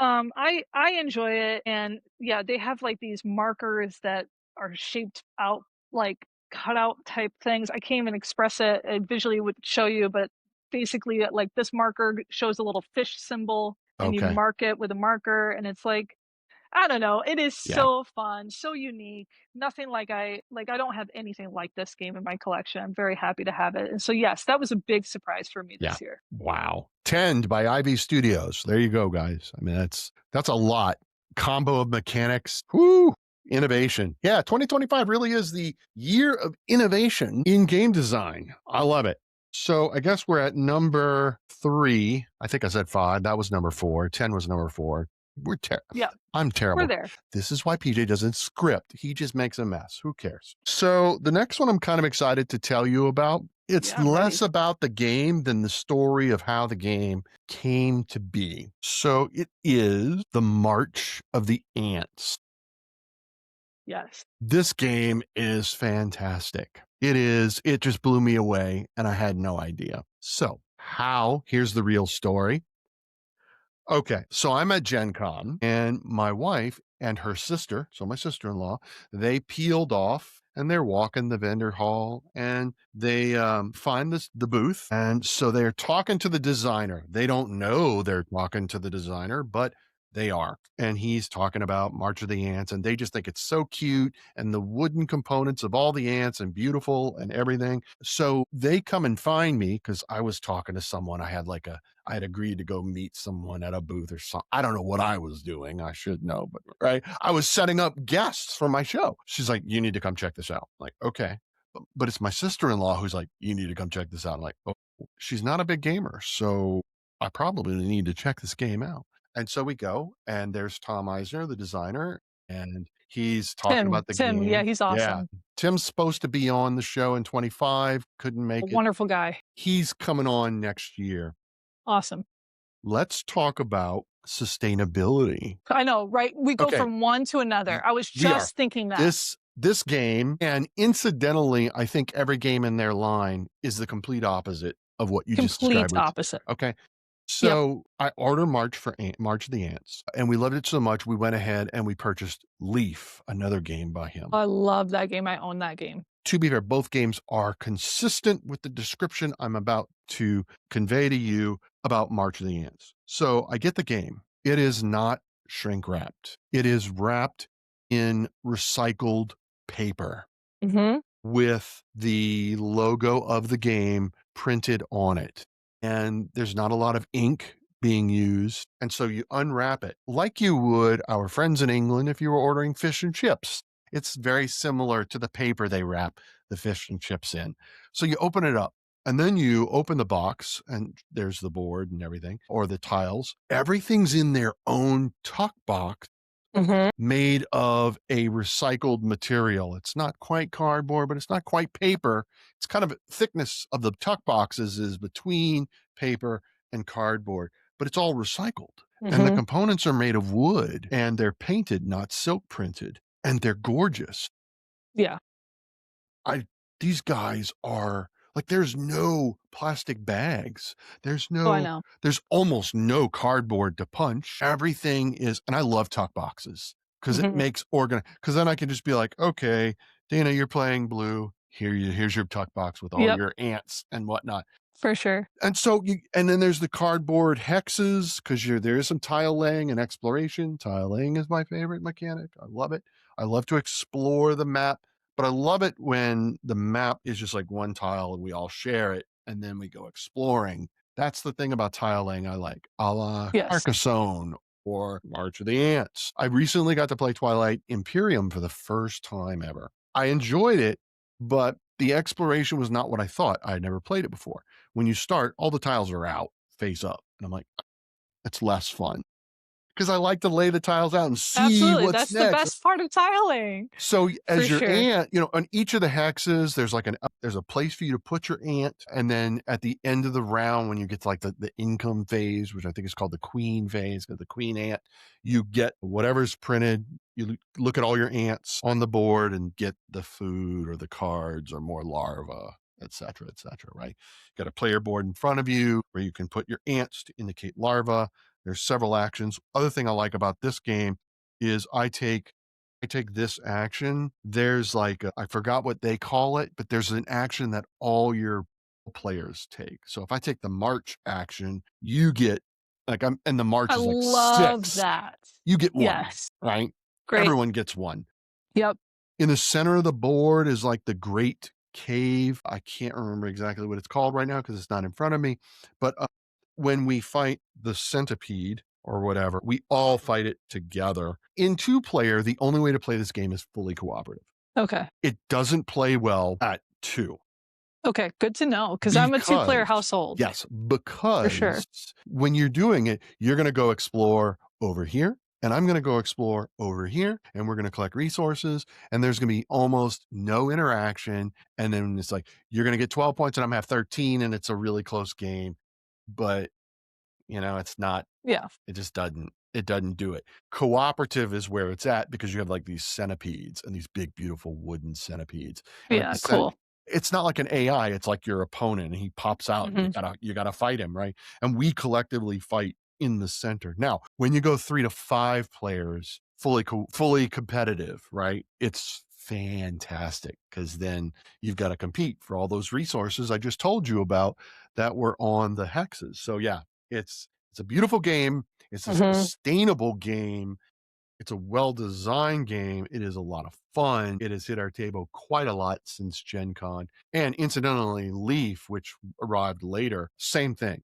S2: And
S1: Yeah.
S2: I enjoy it, and yeah, they have like these markers that are shaped out like cutout type things. I can't even express it. I visually would show you, but basically, like this marker shows a little fish symbol, and you
S1: Okay.
S2: mark it with a marker, and it's like I don't know. It is
S1: Yeah.
S2: so fun, so unique. Nothing I don't have anything like this game in my collection. I'm very happy to have it. And so yes, that was a big surprise for me
S1: Yeah.
S2: this year.
S1: Wow. Tend by Ivy Studios. There you go, guys. I mean, that's a lot. Combo of mechanics. Whoo! Innovation. Yeah, 2025 really is the year of innovation in game design. I love it. So I guess we're at number 3. I think I said 5. That was number 4. 10 was number 4. We're ter-
S2: Yeah,
S1: I'm
S2: we're
S1: terrible.
S2: there.
S1: This is why PJ doesn't script. He just makes a mess. Who cares? So the next one I'm kind of excited to tell you about. It's
S2: Yeah, I'm ready.
S1: less about the game than the story of how the game came to be. So it is The March of the Ants.
S2: Yes.
S1: This game is fantastic. It is. It just blew me away, and I had no idea. So, here's the real story. Okay, so I'm at Gen Con, and my wife and her sister, so my sister-in-law, they peeled off and they're walking the vendor hall, and they find the booth, and so they're talking to the designer. They don't know they're talking to the designer, but They are. And he's talking about March of the Ants, and they just think it's so cute and the wooden components of all the ants and beautiful and everything. So they come and find me because I was talking to someone. I had agreed to go meet someone at a booth or something. I don't know what I was doing. I should know, but right. I was setting up guests for my show. She's like, you need to come check this out. I'm like, okay. But it's my sister-in-law who's like, you need to come check this out. I'm like, oh, she's not a big gamer. So I probably need to check this game out. And so we go, and there's Tom Eisner, the designer, and he's talking
S2: Tim,
S1: about the
S2: Tim, yeah,
S1: game.
S2: he's
S1: Yeah.
S2: awesome.
S1: Tim's supposed to be on the show in 25, couldn't
S2: A
S1: make it.
S2: wonderful guy.
S1: He's coming on next year.
S2: Awesome.
S1: Let's talk about sustainability.
S2: I know, right? We go
S1: Okay,
S2: from one to another. I was
S1: we are.
S2: just thinking that.
S1: This game, and incidentally, I think every game in their line is the complete opposite of what you just
S2: Complete
S1: described.
S2: opposite.
S1: Okay.
S2: Yep.
S1: So I ordered March of the Ants, and we loved it so much, we went ahead and we purchased Leaf, another game by him.
S2: I love that game. I own that game.
S1: To be fair, both games are consistent with the description I'm about to convey to you about March of the Ants. So I get the game. It is not shrink wrapped. It is wrapped in recycled paper
S2: Mhm.
S1: with the logo of the game printed on it. And there's not a lot of ink being used. And so you unwrap it like you would our friends in England if you were ordering fish and chips. It's very similar to the paper they wrap the fish and chips in. So you open it up, and then you open the box, and there's the board and everything, or the tiles. Everything's in their own tuck box
S2: Mhm.
S1: made of a recycled material. It's not quite cardboard, but it's not quite paper. It's kind of thickness of the tuck boxes is between paper and cardboard, but it's all recycled. And the
S2: Mhm.
S1: components are made of wood, and they're painted, not silk printed, and they're gorgeous.
S2: Yeah.
S1: I These guys are like, there's no plastic bags.
S2: Oh, I know.
S1: There's almost no cardboard to punch. Everything is, and I love tuck boxes because it
S2: Mhm.
S1: makes because then I can just be like, okay, Dana, you're playing blue. Here's your tuck box with all
S2: Yep,
S1: your ants and whatnot.
S2: for sure.
S1: And then there's the cardboard hexes because there is some tile laying and exploration. Tile laying is my favorite mechanic. I love it. I love to explore the map, but I love it when the map is just like one tile and we all share it and then we go exploring. That's the thing about tile laying I like, a la
S2: Yes.
S1: Carcassonne or March of the Ants. I recently got to play Twilight Imperium for the first time ever. I enjoyed it, but the exploration was not what I thought. I had never played it before. When you start, all the tiles are out face up. And I'm like, it's less fun because I like to lay the tiles out and see
S2: Absolutely.
S1: what's
S2: That's the
S1: next.
S2: best part of tiling.
S1: So
S2: For
S1: as your
S2: sure.
S1: ant, on each of the hexes, there's a place for you to put your ant. And then at the end of the round, when you get to like the income phase, which I think is called the queen phase, the queen ant, you get whatever's printed. You look at all your ants on the board and get the food or the cards or more larvae, et cetera, right? You got a player board in front of you where you can put your ants to indicate larvae. There's several actions. Other thing I like about this game is I take this action. There's I forgot what they call it, but there's an action that all your players take. So if I take the march action, you get and the march
S2: I
S1: is like
S2: love
S1: 6,
S2: that.
S1: you get 1,
S2: Yes.
S1: right?
S2: Great.
S1: Everyone gets 1.
S2: Yep.
S1: In the center of the board is like the Great Cave. I can't remember exactly what it's called right now because it's not in front of me. But when we fight the centipede or whatever, we all fight it together. In 2-player, the only way to play this game is fully cooperative.
S2: Okay.
S1: It doesn't play well at 2
S2: Okay. Good to know because I'm a two-player
S1: because,
S2: household.
S1: yes,
S2: For sure.
S1: because when you're doing it, you're going to go explore over here. And I'm going to go explore over here and we're going to collect resources and there's going to be almost no interaction. And then it's like, you're going to get 12 points and I'm going to have 13 and it's a really close game. But, it's not,
S2: Yeah.
S1: it doesn't do it. Cooperative is where it's at because you have like these centipedes and these big, beautiful wooden centipedes. And like
S2: Yeah. Cool.
S1: it's not like an AI. It's like your opponent and he pops out and
S2: Mhm.
S1: you gotta fight him. Right. And we collectively fight in the center. Now, when you go 3 to 5 players, fully competitive, right? It's fantastic because then you've got to compete for all those resources I just told you about that were on the hexes. So yeah, it's It's a beautiful game. It's a
S2: Mhm.
S1: sustainable game. It's a well-designed game. It is a lot of fun. It has hit our table quite a lot since Gen Con. And incidentally, Leaf, which arrived later, same thing.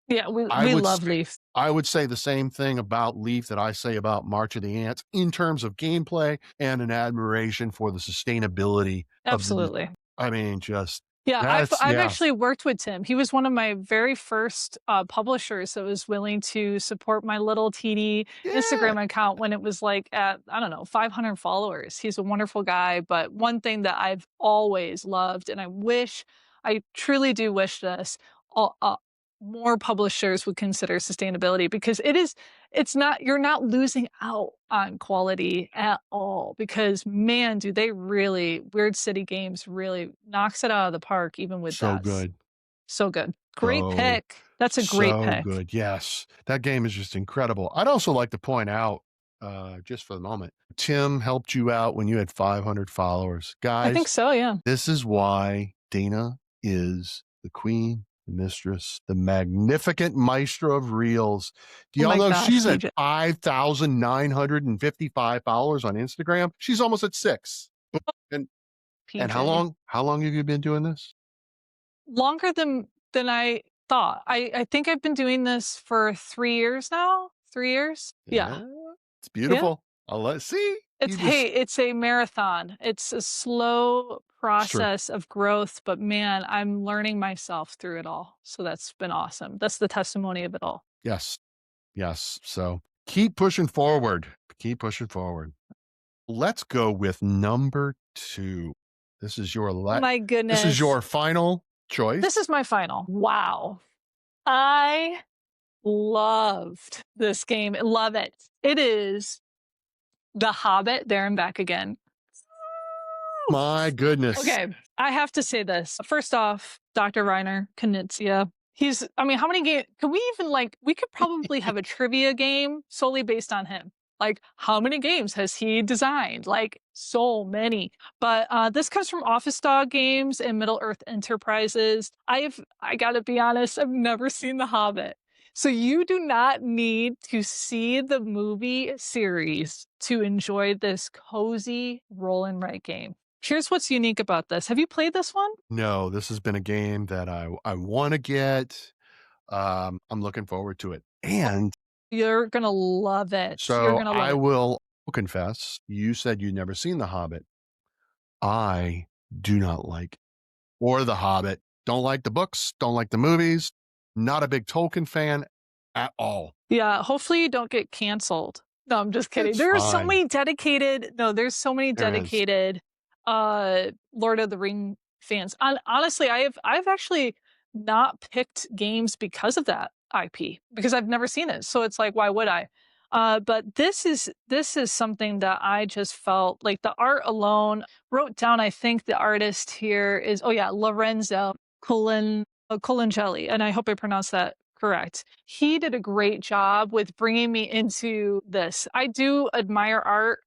S2: Yeah, we
S1: I
S2: we
S1: would s
S2: love Leaf.
S1: I would say the same thing about Leaf that I say about March of the Ants in terms of gameplay and an admiration for the sustainability of the
S2: Absolutely.
S1: I mean, just
S2: Yeah, I've
S1: that's
S2: I've
S1: yeah.
S2: actually worked with Tim. He was one of my very first, publishers that was willing to support my little teeny
S1: Yeah.
S2: Instagram account when it was, like, at, I don't know, 500 followers. He's a wonderful guy, but one thing that I've always loved, and I truly do wish this, all more publishers would consider sustainability because it's not you're not losing out on quality at all because, man, do they really Weird City Games really knocks it out of the park even with
S1: So
S2: that.
S1: good.
S2: So good. Great
S1: So,
S2: pick. That's a great
S1: so
S2: pick.
S1: good. Yes. That game is just incredible. I'd also like to point out, just for the moment, Tim helped you out when you had 500 followers.
S2: I think
S1: Guys,
S2: so, yeah.
S1: this is why Dana is the queen, the mistress, the magnificent maestro of reels. Do
S2: Oh
S1: y'all
S2: my
S1: know
S2: gosh,
S1: she's at
S2: DJ
S1: 5,955 followers on Instagram? She's almost at 6. And and
S2: PJ.
S1: how long have you been doing this?
S2: Longer than I thought. I think I've been doing this for 3 years now? 3 years? Yeah.
S1: Yeah, it's
S2: Yeah.
S1: beautiful. I'll let see.
S2: It's
S1: You just
S2: hey, it's a marathon. It's a slow
S1: it's true.
S2: process of growth, but man, I'm learning myself through it all. So that's been awesome. That's the testimony of it all.
S1: Yes. Yes. So keep pushing forward. Keep pushing forward. Let's go with number 2. This is your
S2: Oh my
S1: this is
S2: goodness.
S1: your final choice.
S2: This is my final. Wow. I loved this game. Love it. It is The Hobbit, there and back again. Woo!
S1: My goodness.
S2: Okay, I have to say this. First off, Dr. Reiner Knizia. I mean, how many games can we even like? We could probably have a trivia game solely based on him. Like, how many games has he designed? Like, so many. But this comes from Office Dog Games and Middle Earth Enterprises. I gotta be honest, I've never seen The Hobbit. So you do not need to see the movie series to enjoy this cozy roll and write game. Here's what's unique about this. Have you played this one?
S1: No, this has been a game that I wanna get. I'm looking forward to it. And
S2: You're gonna love it. You're
S1: so
S2: gonna love
S1: I
S2: it.
S1: will confess, you said you'd never seen The Hobbit. I do not like or The Hobbit. Don't like the books, don't like the movies. Not a big Tolkien fan at all.
S2: Yeah, hopefully you don't get canceled. No, I'm just kidding.
S1: It's fine.
S2: There's so many
S1: There is.
S2: dedicated Lord of the Ring fans. Honestly, I've actually not picked games because of that IP because I've never seen it. So it's like why would I? But this is something that I just felt like the art alone wrote down. I think the artist here is oh yeah, Lorenzo Colangeli, and I hope I pronounced that correct. He did a great job with bringing me into this. I do admire art.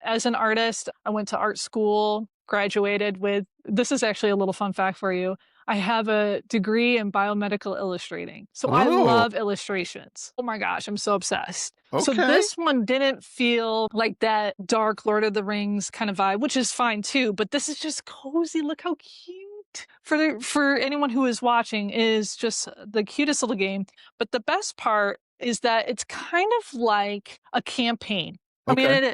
S2: As an artist, I went to art school, graduated with, this is actually a little fun fact for you. I have a degree in biomedical illustrating. So I
S1: Oh,
S2: love illustrations. Oh my gosh, I'm so obsessed. So
S1: okay.
S2: this one didn't feel like that dark Lord of the Rings kind of vibe, which is fine too, but this is just cozy. Look how cute. For anyone who is watching is just the cutest little game. But the best part is that it's kind of like a campaign. I mean,
S1: Okay.
S2: it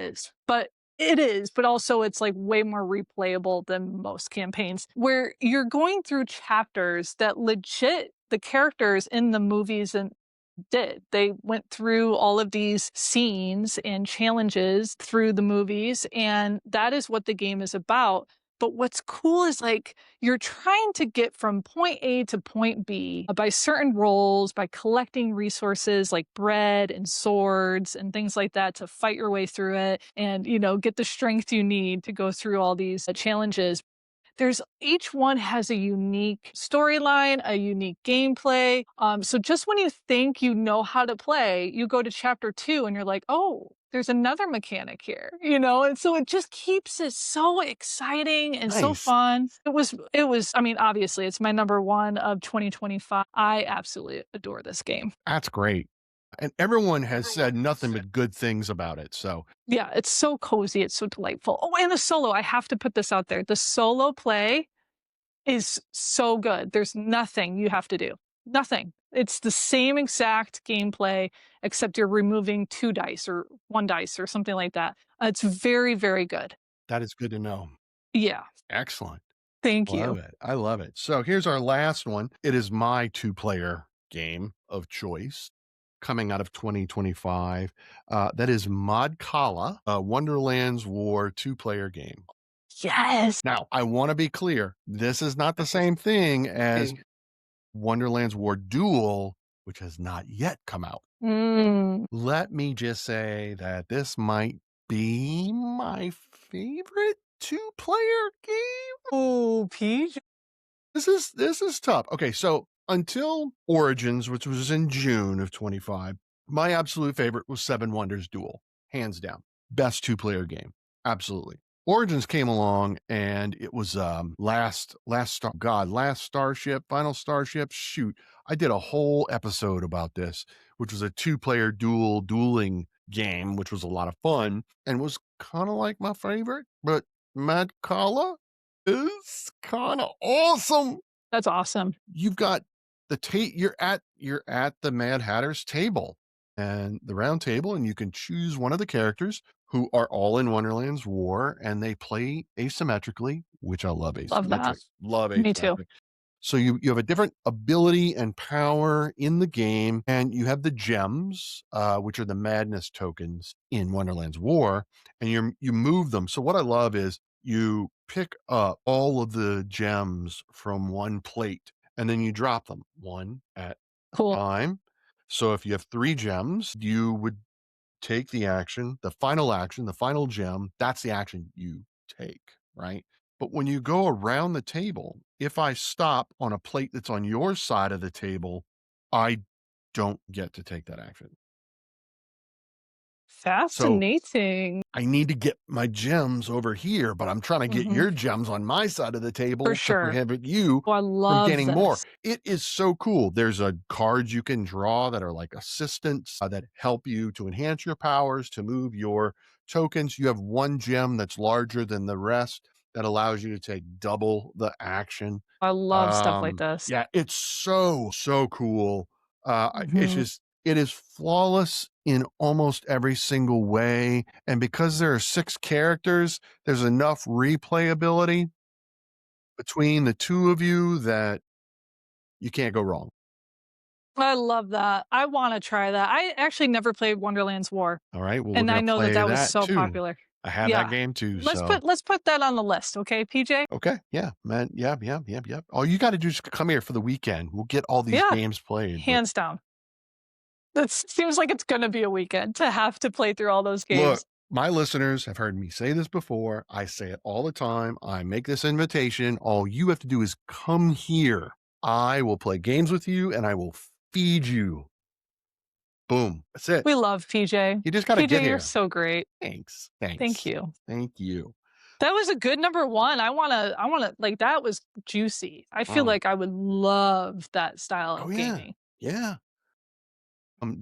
S2: is, but also it's like way more replayable than most campaigns where you're going through chapters that legit the characters in the movies and did. They went through all of these scenes and challenges through the movies, and that is what the game is about. But what's cool is like you're trying to get from point A to point B by certain roles, by collecting resources like bread and swords and things like that to fight your way through it and, get the strength you need to go through all these challenges. There's each one has a unique storyline, a unique gameplay. So just when you think you know how to play, you go to chapter 2 and you're like, "Oh, there's another mechanic here, you know? And so it just keeps it so exciting and so
S1: Nice.
S2: fun. It was I mean, obviously, it's my number 1 of 2025. I absolutely adore this game.
S1: That's great. And everyone has said nothing but good things about it. So
S2: Yeah, it's so cozy, it's so delightful. Oh, and the solo, I have to put this out there. The solo play is so good. There's nothing you have to do. Nothing. It's the same exact gameplay, except you're removing 2 dice or 1 dice or something like that. It's very, very good.
S1: that is good to know.
S2: Yeah.
S1: Excellent.
S2: Thank
S1: Love
S2: you.
S1: it. I love it. So here's our last one. It is my two-player game of choice coming out of 2025. That is Modkala, Wonderland's War two-player game.
S2: Yes.
S1: Now, I want to be clear. This is not the same thing as Wonderland's War Duel, which has not yet come out.
S2: Mm.
S1: Let me just say that this might be my favorite two-player game.
S2: Oh, Peach.
S1: This is tough. Okay, so until Origins, which was in June of 25, my absolute favorite was Seven Wonders Duel, hands down. Best two-player game. Absolutely. Origins came along and it was last Starship, Final Starship. Shoot. I did a whole episode about this, which was a two-player dueling game, which was a lot of fun and was kind of like my favorite, but Mad Kala is kind of awesome.
S2: That's awesome.
S1: You've got you're at the Mad Hatter's table and the round table, and you can choose one of the characters who are all in Wonderland's War, and they play asymmetrically, which I love
S2: Love that.
S1: asymmetric. Love
S2: Me too.
S1: asymmetric. So you have a different ability and power in the game, and you have the gems, which are the madness tokens in Wonderland's War, and you move them. So what I love is you pick up all of the gems from one plate, and then you drop them one at a
S2: Cool.
S1: time. So if you have 3 gems, you would take the final gem, that's the action you take, right? But when you go around the table, if I stop on a plate that's on your side of the table, I don't get to take that action. So
S2: Fascinating.
S1: I need to get my gems over here, but I'm trying to get
S2: Mhm.
S1: your gems on my side of the
S2: For
S1: table to
S2: sure.
S1: prohibit you
S2: Oh, I
S1: from
S2: love
S1: getting more.
S2: this.
S1: It is so cool. There's a cards you can draw that are like assistants that help you to enhance your powers, to move your tokens. You have one gem that's larger than the rest that allows you to take double the action.
S2: I love stuff like this.
S1: Yeah, it's so cool. It's
S2: Mhm.
S1: just it is flawless in almost every single way, and because there are 6 characters, there's enough replayability between the 2 of you that you can't go wrong.
S2: I love that. I wanna try that. I actually never played Wonderland's War,
S1: All right, well, we're
S2: and I
S1: gonna
S2: know that
S1: play
S2: that was
S1: that
S2: so
S1: too.
S2: popular.
S1: I have that
S2: Yeah.
S1: game too,
S2: Let's
S1: so
S2: put let's put that on the list, okay, PJ?
S1: okay, yeah, man, yep, yep, yep, yep. All you gotta do is come here for the weekend. We'll get all these
S2: Yeah,
S1: games played, but
S2: hands down. That seems like it's gonna be a weekend to have to play through all those
S1: look,
S2: games.
S1: my listeners have heard me say this before. I say it all the time. I make this invitation. All you have to do is come here. I will play games with you and I will feed you. Boom. That's it.
S2: We love PJ.
S1: You just got to get
S2: PJ, you're
S1: here.
S2: so great.
S1: Thanks.
S2: Thank
S1: Thanks.
S2: you.
S1: Thank you.
S2: That was a good number 1. I wanna like, that was juicy. I feel
S1: Mm.
S2: like I would love that style
S1: Oh,
S2: of
S1: yeah.
S2: gaming.
S1: Yeah.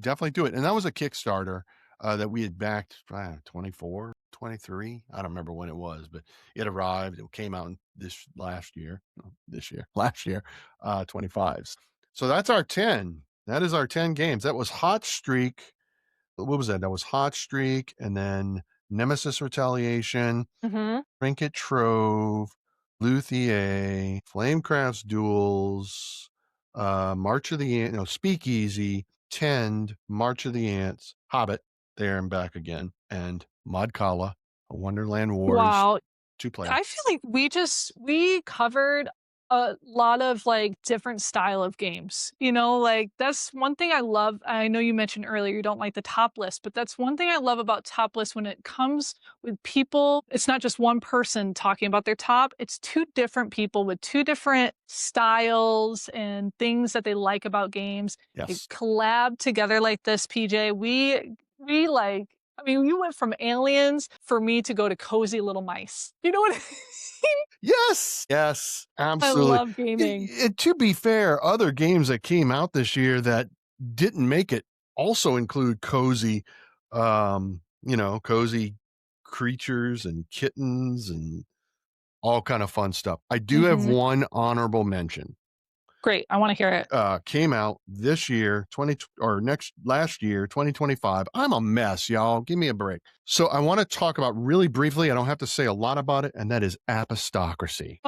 S1: Definitely do it. And that was a Kickstarter that we had backed 24, 23. I don't remember when it was, but it arrived. It came out in this last year, no, this year, last year, 25s. So that's our 10. That is our 10 games. That was Hot Streak. What was that? That was Hot Streak and then Nemesis Retaliation,
S2: Mhm.
S1: Trinket Trove, Luthier, Flamecraft's Duels, March of the Ant, no, Speakeasy, Tend, March of the Ants, Hobbit, there and back again, and Modkala, Wonderland Wars,
S2: Wow.
S1: 2 player.
S2: I feel like we covered a lot of, like, different style of games, you know, like, that's one thing I love. I know you mentioned earlier you don't like the top list, but that's one thing I love about top lists when it comes with people. It's not just one person talking about their top, it's 2 different people with 2 different styles and things that they like about games. They
S1: Yes.
S2: collab together like this, PJ. We like I mean, you went from aliens for me to go to cozy little mice. You know what I mean?
S1: Yes, yes,
S2: I
S1: absolutely.
S2: love gaming.
S1: To be fair, other games that came out this year that didn't make it also include cozy, cozy creatures and kittens and all kind of fun stuff. I do have
S2: Mhm.
S1: one honorable mention.
S2: Great, I wanna hear it.
S1: Came out this year, 20 or next last year, 2025. I'm a mess, y'all. Give me a break. So I want to talk about really briefly, I don't have to say a lot about it, and that is apostocracy.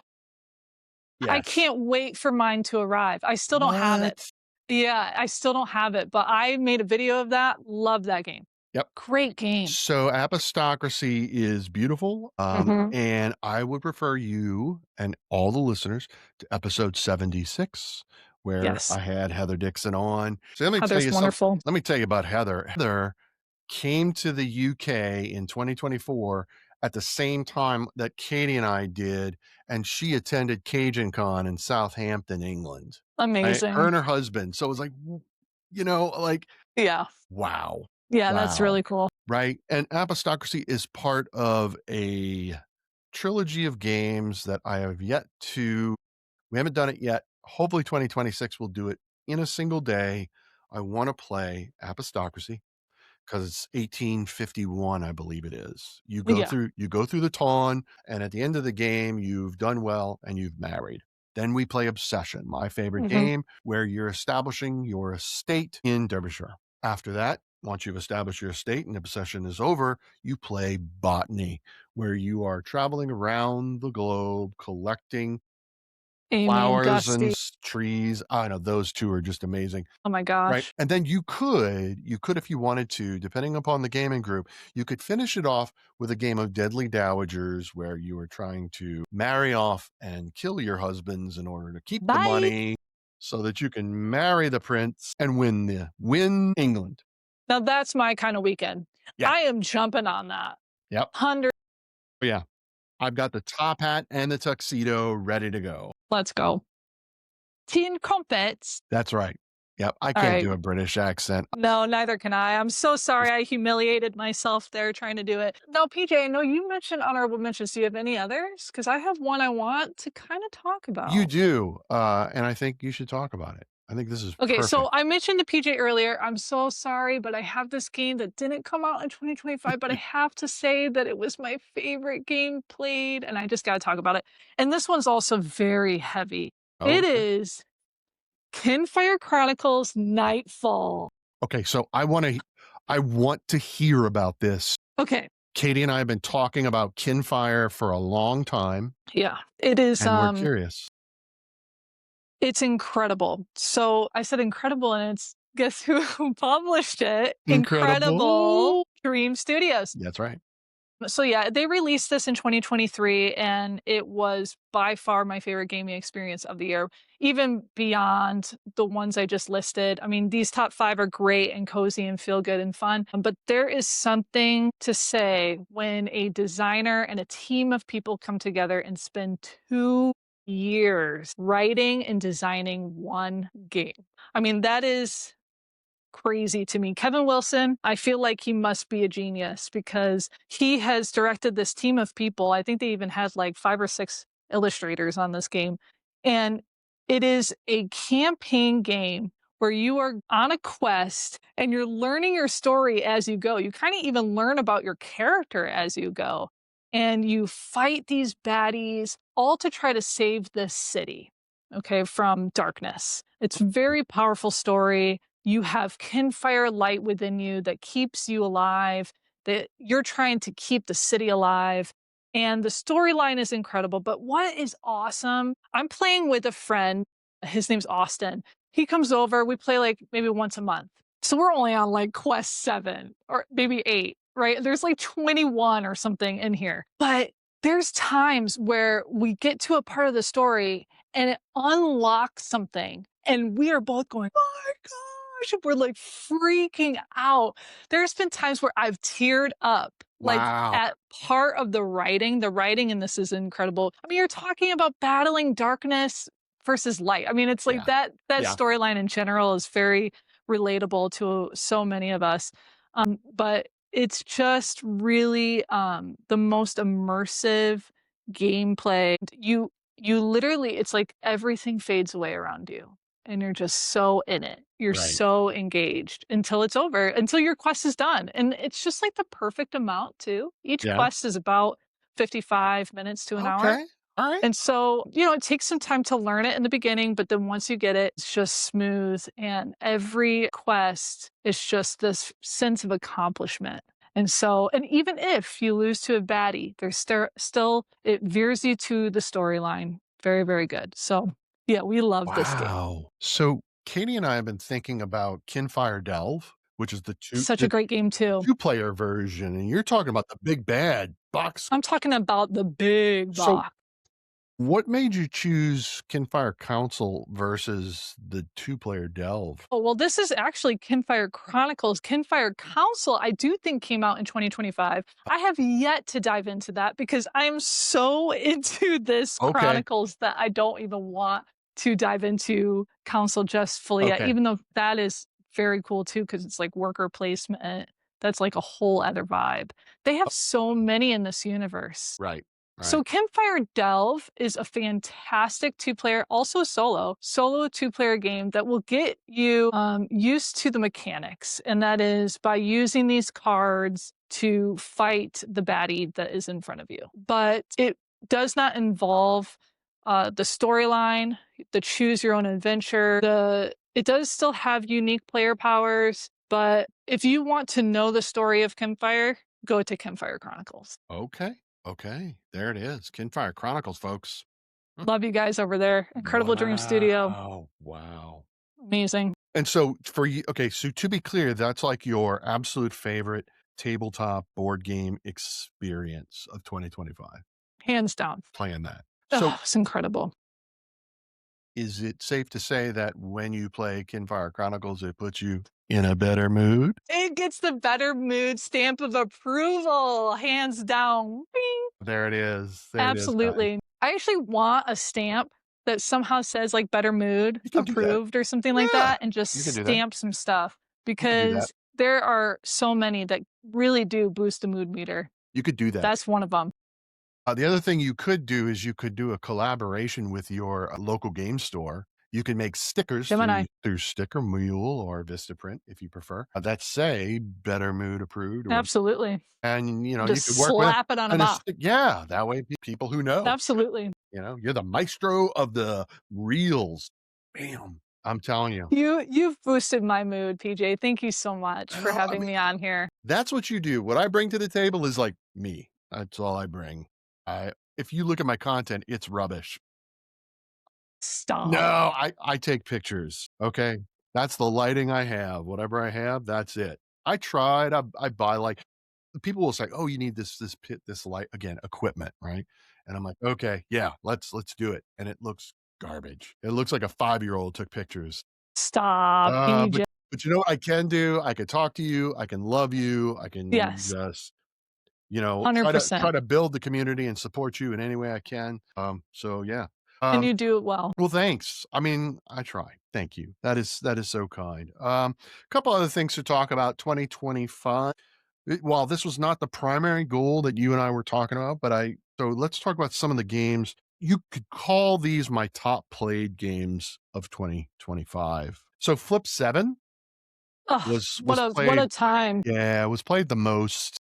S2: I
S1: Yes.
S2: can't wait for mine to arrive. I still don't have it.
S1: What?
S2: Yeah, I still don't have it, but I made a video of that. Love that game.
S1: Yep.
S2: Great game.
S1: So apostocracy is beautiful,
S2: Mhm.
S1: and I would refer you and all the listeners to episode 76, where
S2: Yes.
S1: I had Heather Dixon on. So let me tell
S2: Heather's
S1: you some.
S2: wonderful.
S1: Let me tell you about Heather. Heather came to the UK in 2024 at the same time that Katie and I did, and she attended Cajun Con in Southampton, England. Right? Her
S2: Amazing.
S1: and her husband. So it was like, like,
S2: Yeah.
S1: wow,
S2: Yeah, that's
S1: wow,
S2: really cool.
S1: right? And Apostocracy is part of a trilogy of games that I have yet to. We haven't done it yet. Hopefully, 2026 will do it in a single day. I want to play Apostocracy because it's 1851, I believe it is.
S2: Yeah.
S1: You go through the Tawn, and at the end of the game, you've done well and you've married. Then we play Obsession, my favorite
S2: Mhm.
S1: game, where you're establishing your estate in Derbyshire. After that, once you've established your estate and Obsession is over, you play Botany, where you are traveling around the globe collecting
S2: Amy,
S1: flowers and
S2: Gusty.
S1: trees. I know those two are just amazing.
S2: Oh my
S1: Right,
S2: gosh.
S1: and then you could if you wanted to, depending upon the gaming group, you could finish it off with a game of Deadly Dowagers where you are trying to marry off and kill your husbands in order to keep the
S2: Bye.
S1: money so that you can marry the prince and win England.
S2: Now that's my kinda weekend.
S1: Yeah,
S2: I am jumping on that.
S1: yep,
S2: 100.
S1: yeah. I've got the top hat and the tuxedo ready to go.
S2: Let's go. Tea and crumpets.
S1: That's right. Yep, I can't
S2: Alright.
S1: do a British accent.
S2: No, neither can I. I'm so sorry I humiliated myself there trying to do it. Now, PJ, I know you mentioned honorable mentions. Do you have any others? Because I have one I want to kind of talk
S1: You
S2: about.
S1: do, and I think you should talk about it. I think this is
S2: Okay, so
S1: perfect.
S2: I mentioned to PJ earlier, I'm so sorry, but I have this game that didn't come out in 2025, but I have to say that it was my favorite game played, and I just got to talk about it. And this one's also very heavy. It
S1: Okay.
S2: is Kinfire Chronicles Nightfall.
S1: Okay, so I want to hear about this.
S2: Okay,
S1: Katie and I have been talking about Kinfire for a long time,
S2: yeah, it is
S1: and we're curious.
S2: it's incredible. So I said incredible, and it's guess who published it? Incredible
S1: Incredible.
S2: Dream Studios.
S1: That's right.
S2: So yeah, they released this in 2023 and it was by far my favorite gaming experience of the year, even beyond the ones I just listed. I mean, these top 5 are great and cozy and feel good and fun, but there is something to say when a designer and a team of people come together and spend 2 years writing and designing one game. I mean, that is crazy to me. Kevin Wilson, I feel like he must be a genius because he has directed this team of people. I think they even had like 5 or 6 illustrators on this game. And it is a campaign game where you are on a quest and you're learning your story as you go. You kind of even learn about your character as you go. And you fight these baddies all to try to save this city, okay, from darkness. It's a very powerful story. You have kinfire light within you that keeps you alive, that you're trying to keep the city alive. And the storyline is incredible. But what is awesome, I'm playing with a friend. His name's Austin. He comes over, we play like maybe once a month. So we're only on like quest 7 or maybe 8, right? There's like 21 or something in here. But there's times where we get to a part of the story and it unlocks something. And we are both going, oh my gosh, we're like freaking out. There's been times where I've teared up, like
S1: Wow.
S2: at part of the writing. The writing in this is incredible. I mean, you're talking about battling darkness versus light. I mean, it's like
S1: Yeah.
S2: that
S1: Yeah.
S2: storyline in general is very relatable to so many of us. But It's just really, the most immersive gameplay. You literally it's like everything fades away around you, and you're just so in it. You're
S1: Right.
S2: so engaged until it's over, until your quest is done, and it's just, like, the perfect amount too. Each
S1: Yeah.
S2: quest is about 55 minutes to an hour.
S1: Okay. All right.
S2: And so, it takes some time to learn it in the beginning, but then once you get it, it's just smooth. And every quest is just this sense of accomplishment. And so, and even if you lose to a baddie, there's still, it veers you to the storyline. Very, very good. So, yeah, we love this game.
S1: Wow. So Katie and I have been thinking about Kinfire Delve, which is the
S2: Such a great game, too.
S1: two-player version, and you're talking about the big bad box.
S2: I'm talking about the big
S1: So
S2: box.
S1: what made you choose Kinfire Council versus the two-player Delve?
S2: Oh, well, this is actually Kinfire Chronicles. Kinfire Council, I do think came out in 2025. I have yet to dive into that because I am so into this
S1: Okay.
S2: Chronicles that I don't even want to dive into Council just fully yet,
S1: Okay.
S2: even though that is very cool too, because it's like worker placement. That's like a whole other vibe. They have so many in this universe.
S1: Right. Right.
S2: So Campfire Delve is a fantastic two-player, also solo two-player game that will get you used to the mechanics, and that is by using these cards to fight the baddie that is in front of you. But it does not involve the storyline, the choose your own adventure. It does still have unique player powers, but if you want to know the story of Campfire, go to Campfire Chronicles.
S1: Okay. Okay. There it is. Kinfire Chronicles, folks.
S2: Love you guys over there. Incredible Dream Studio.
S1: Wow. Wow.
S2: Amazing.
S1: And so for you, okay, so to be clear, that's like your absolute favorite tabletop board game experience of 2025,
S2: Hands down.
S1: playing that. So
S2: Oh, it's incredible.
S1: is it safe to say that when you play Kinfire Chronicles, it puts you in a better mood?
S2: It gets the better mood stamp of approval, hands down. Bing.
S1: There it is. There it is, guys.
S2: Absolutely. I actually want a stamp that somehow says like better mood
S1: You can do that.
S2: approved or something like
S1: Yeah,
S2: that and just
S1: you can do that.
S2: stamp some stuff
S1: You can do that.
S2: because there are so many that really do boost the mood meter.
S1: You could do that.
S2: That's one of them.
S1: The other thing you could do is you could do a collaboration with your local game store. You can make stickers
S2: Gemini.
S1: through Sticker Mule or Vistaprint if you prefer, that say "Better Mood Approved," or
S2: Absolutely.
S1: and, you
S2: Just
S1: could work with
S2: slap it on a
S1: and a
S2: box.
S1: stick yeah, that way people who know,
S2: Absolutely.
S1: you're the maestro of the reels. Bam. I'm telling you.
S2: You've boosted my mood, PJ. Thank you so much for
S1: Well, I
S2: having
S1: mean,
S2: me on here.
S1: that's what you do. What I bring to the table is, like, me. That's all I bring. If you look at my content, it's rubbish. No,
S2: Stop.
S1: I take pictures, okay? That's the lighting I have. Whatever I have, that's it. I tried, I buy, like people will say, "Oh, you need this light" again, equipment, right? And I'm like, "Okay, yeah, let's do it." And it looks garbage. It looks like a five-year-old took pictures.
S2: Stop,
S1: Uh, but
S2: PJ.
S1: but you know what I can do? I can talk to you, I can love you, I can
S2: Yes,
S1: just, try
S2: 100%.
S1: to build the community and support you in any way I can. So yeah.
S2: And
S1: Um
S2: you do it well.
S1: Well, thanks. I mean, I try. Thank you. That is so kind. A couple other things to talk about. 2025. While this was not the primary goal that you and I were talking about, but so let's talk about some of the games. You could call these my top played games of 2025. So Flip 7
S2: Oh,
S1: was
S2: what
S1: played.
S2: a time.
S1: Yeah, it was played the most.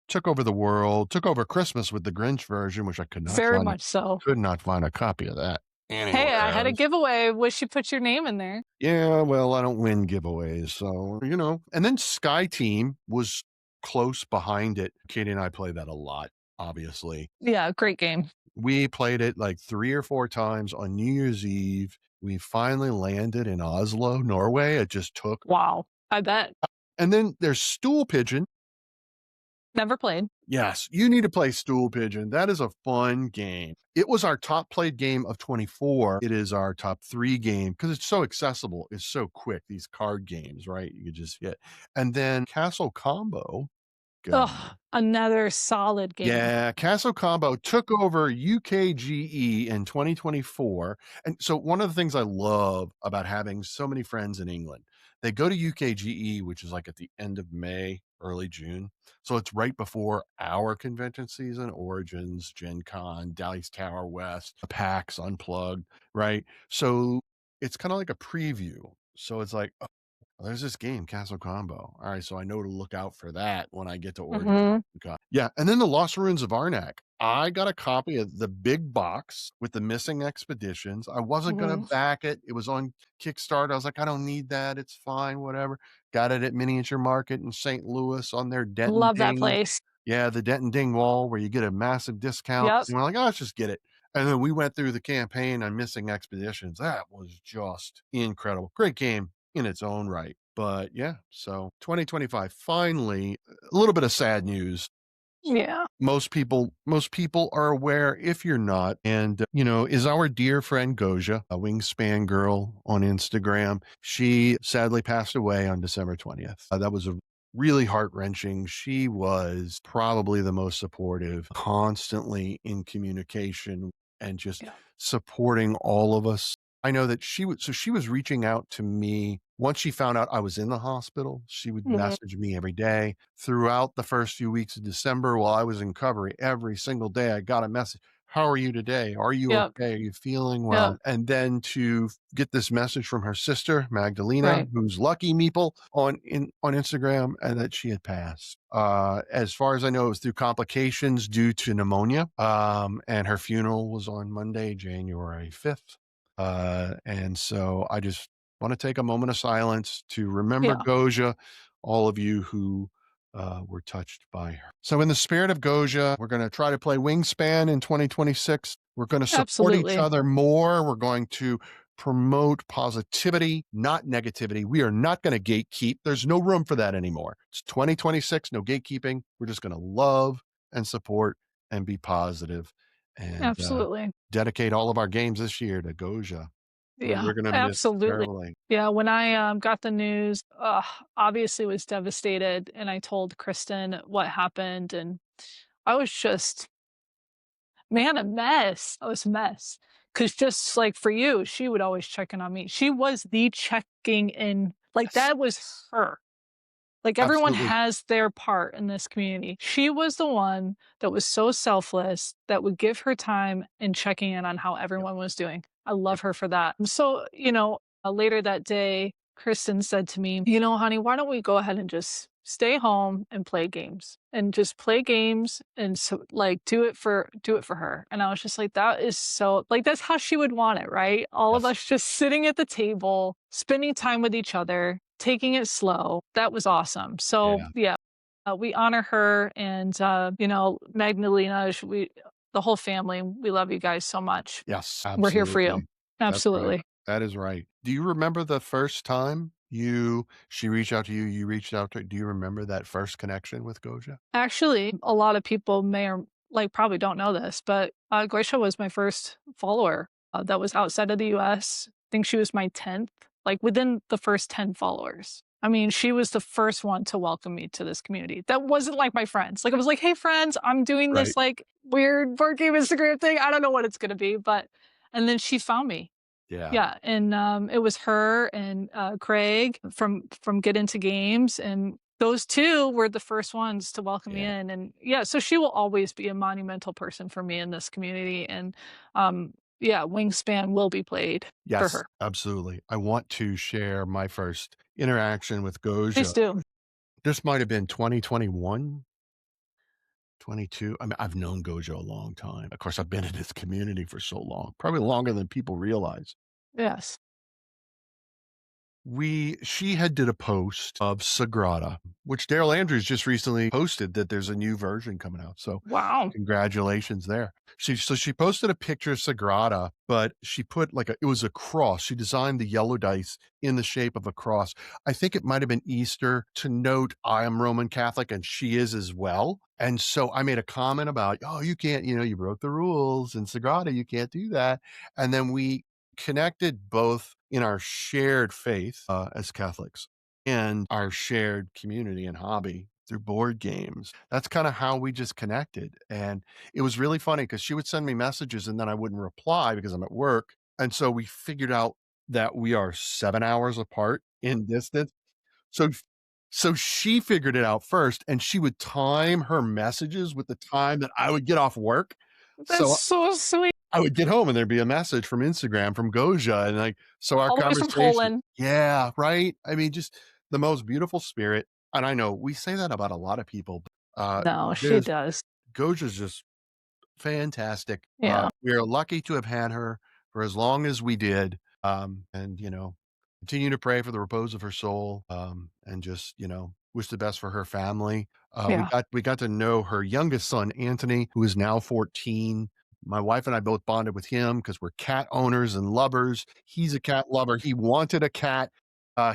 S1: Took over the world. Took over Christmas with the Grinch version, which I
S2: Very much so.
S1: could not find a copy of that
S2: Hey,
S1: anywhere
S2: I had a
S1: else.
S2: giveaway. Wish you put your name in there.
S1: Yeah, well, I don't win giveaways, so, And then Sky Team was close behind it. Katie and I play that a lot, obviously.
S2: Yeah, great game.
S1: We played it like 3 or 4 times on New Year's Eve. We finally landed in Oslo, Norway. It just took.
S2: Wow. I bet.
S1: And then there's Stool Pigeon.
S2: Never played.
S1: Yes, you need to play Stool Pigeon. That is a fun game. It was our top played game of 24. It is our top 3 game because it's so accessible. It's so quick. These card games, right? You could just get. And then Castle Combo. God.
S2: Ugh, another solid game.
S1: Yeah, Castle Combo took over UKGE in 2024. And so one of the things I love about having so many friends in England, They go to UKGE, which is like at the end of May, early June. So it's right before our convention season, Origins, Gen Con, Dallas Tower West, PAX Unplugged, right? So it's kind of like a preview. So it's like, oh, there's this game, Castle Combo. All right, so I know to look out for that when I get to Origin.
S2: Mhm.
S1: Yeah, and then the Lost Ruins of Arnak. I got a copy of the big box with the missing expeditions. I wasn't gonna
S2: Mhm.
S1: back it. It was on Kickstarter. I was like, "I don't need that. It's fine, whatever." Got it at Miniature Market in St. Louis on their Denton
S2: Love that
S1: Ding.
S2: place.
S1: Yeah, the Denton Ding wall where you get a massive discount.
S2: Yep.
S1: And we're like, "Oh, let's just get it." And then we went through the campaign on Missing Expeditions. That was just incredible. Great game in its own right. But yeah, so 2025, finally, a little bit of sad news.
S2: Yeah.
S1: Most people are aware, if you're not, and is our dear friend Gosia, a wingspan girl on Instagram. She sadly passed away on December 20th. That was a really heart-wrenching. She was probably the most supportive, constantly in communication and just
S2: Yeah.
S1: supporting all of us. I know that she was reaching out to me once she found out I was in the hospital. She would
S2: Mhm.
S1: message me every day throughout the first few weeks of December while I was in recovery. Every single day, I got a message. How are you today? Are you
S2: Yep.
S1: okay? Are you feeling
S2: Yep.
S1: well? And then to get this message from her sister, Magdalena,
S2: Right.
S1: who's Lucky Meeple on Instagram, and that she had passed. As far as I know, it was through complications due to pneumonia. And her funeral was on Monday, January 5th. And so I just want to take a moment of silence to remember
S2: Yeah.
S1: Gosia, all of you who were touched by her. So, in the spirit of Gosia, we're going to try to play Wingspan in 2026. We're going to support each
S2: Absolutely.
S1: other more. We're going to promote positivity, not negativity. We are not going to gatekeep. There's no room for that anymore. It's 2026, no gatekeeping. We're just going to love and support and be positive and
S2: Absolutely.
S1: dedicate all of our games this year to Gosia, who
S2: Yeah.
S1: we're going to miss
S2: Absolutely.
S1: terribly.
S2: Yeah, when I, got the news, obviously was devastated, and I told Kristen what happened, and I was just, man, a mess. I was a mess. Cause just like for you, she would always check in on me. She was the checking in, like,
S1: Yes,
S2: that was her. Like, everyone
S1: absolutely.
S2: has their part in this community. She was the one that was so selfless that would give her time and checking in on how
S1: Yep,
S2: everyone was doing. I
S1: yep.
S2: love her for that. So, later that day, Kristen said to me, honey, why don't we go ahead and just stay home and play games and just play games and so like do it for her. And I was just like, that is so like that's how she would want it, right? All of
S1: Yes.
S2: us just sitting at the table, spending time with each other, taking it slow. That was awesome. So
S1: Yeah.
S2: yeah, we honor her and Magdalena, the whole family. We love you guys so much.
S1: Yes,
S2: We're here for you.
S1: absolutely. That's right.
S2: Absolutely.
S1: That is right. Do you remember the first time she reached out to you, you reached out to her? Do you remember that first connection with Gosia?
S2: Actually, a lot of people may or like probably don't know this, but Gosia was my first follower that was outside of the US. I think she was my 10th, like within the first 10 followers. I mean, she was the first one to welcome me to this community. That wasn't like my friends. Like, I was like, hey, friends, I'm doing
S1: Right.
S2: this like weird board game Instagram thing. I don't know what it's going to be, but, and then she found me.
S1: Yeah.
S2: Yeah, and, it was her and, Craig from Get Into Games, and those 2 were the first ones to welcome me
S1: Yeah.
S2: in, and yeah, so she will always be a monumental person for me in this community, and, yeah, Wingspan will be played for
S1: Yes,
S2: her.
S1: absolutely. I want to share my first interaction with
S2: Please
S1: Gosia.
S2: do.
S1: This might have been 2021, 22. I mean, I've known Gojo a long time. Of course, I've been in this community for so long, probably longer than people realize.
S2: Yes.
S1: She had did a post of Sagrada, which Daryl Andrews just recently posted that there's a new version coming out. So
S2: Wow.
S1: congratulations there. She posted a picture of Sagrada, but she put it was a cross. She designed the yellow dice in the shape of a cross. I think it might have been Easter to note I am Roman Catholic and she is as well. And so I made a comment about, oh, you can't, you broke the rules in Sagrada, you can't do that. And then we connected both in our shared faith as Catholics and our shared community and hobby through board games. That's kind of how we just connected. And it was really funny because she would send me messages and then I wouldn't reply because I'm at work. And so we figured out that we are 7 hours apart in distance. So so she figured it out first, and she would time her messages with the time that I would get off work.
S2: That's
S1: So
S2: so sweet.
S1: I would get home and there'd be a message from Instagram from Gosia, and like, so our
S2: All the way from
S1: conversation,
S2: Poland.
S1: yeah, right. I mean, just the most beautiful spirit. And I know we say that about a lot of people, but
S2: No, she
S1: there's
S2: does.
S1: Gosia's just fantastic.
S2: Yeah.
S1: We are lucky to have had her for as long as we did. And continue to pray for the repose of her soul. And just, wish the best for her family.
S2: Yeah.
S1: We got to know her youngest son, Anthony, who is now 14. My wife and I both bonded with him because we're cat owners and lovers. He's a cat lover. He wanted a cat.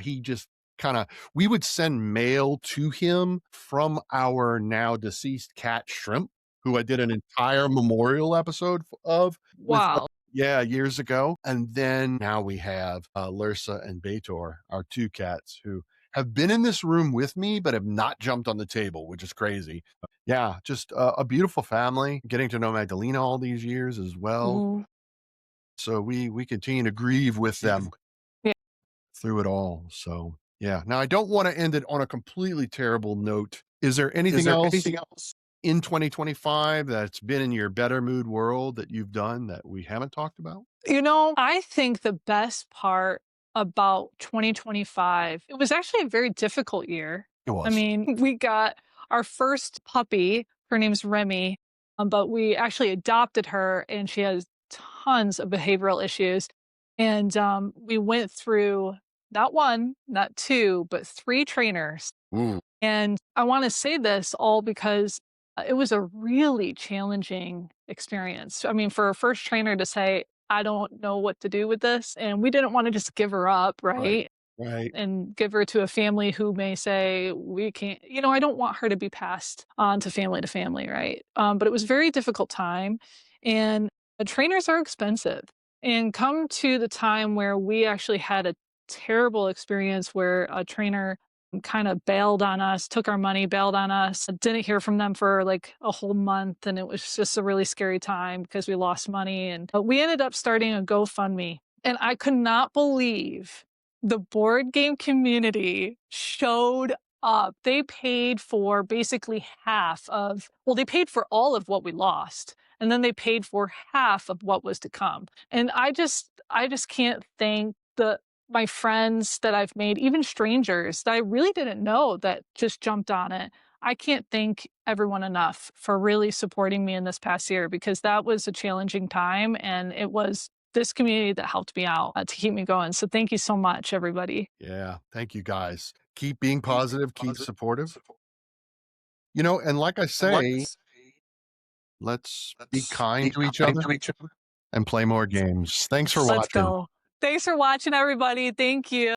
S1: He just kind of, we would send mail to him from our now deceased cat Shrimp, who I did an entire memorial episode of with,
S2: Wow.
S1: yeah, years ago. And then now we have Lursa and Betor, our two cats who have been in this room with me, but have not jumped on the table, which is crazy. Yeah, just a beautiful family. Getting to know Magdalena all these years as well.
S2: Ooh.
S1: So we continue to grieve with them
S2: Yeah.
S1: through it all. So yeah. Now I don't want to end it on a completely terrible note. Is there
S2: Is
S1: anything
S2: there
S1: else
S2: anything else?
S1: in 2025 that's been in your better mood world that you've done that we haven't talked about?
S2: I think the best part about 2025, it was actually a very difficult year.
S1: It
S2: I
S1: was.
S2: mean, we got our first puppy. Her name's Remy, but we actually adopted her, and she has tons of behavioral issues. And we went through not one, not two, but three trainers.
S1: Ooh,
S2: And I want to say this all because it was a really challenging experience. I mean, for a first trainer to say, I don't know what to do with this, and we didn't want to just give her up,
S1: right.
S2: right?
S1: Right.
S2: And give her to a family who may say, we can't, I don't want her to be passed on to family, right? But it was a very difficult time. And trainers are expensive. And come to the time where we actually had a terrible experience where a trainer kind of bailed on us, took our money, bailed on us, didn't hear from them for like a whole month. And it was just a really scary time because we lost money. And we ended up starting a GoFundMe. And I could not believe the board game community showed up. They paid for basically half of, well, they paid for all of what we lost. And then they paid for half of what was to come. And I just can't thank my friends that I've made, even strangers that I really didn't know that just jumped on it. I can't thank everyone enough for really supporting me in this past year because that was a challenging time and it was this community that helped me out to keep me going. So thank you so much, everybody.
S1: Yeah. Thank you guys. Keep being positive, keep supportive. And like I
S2: And like
S1: say,
S2: this,
S1: let's be
S2: let's
S1: kind
S2: be
S1: to each
S2: kind
S1: other
S2: to each other.
S1: and play more games. Thanks for
S2: Let's
S1: watching.
S2: go. Thanks for watching, everybody. Thank you.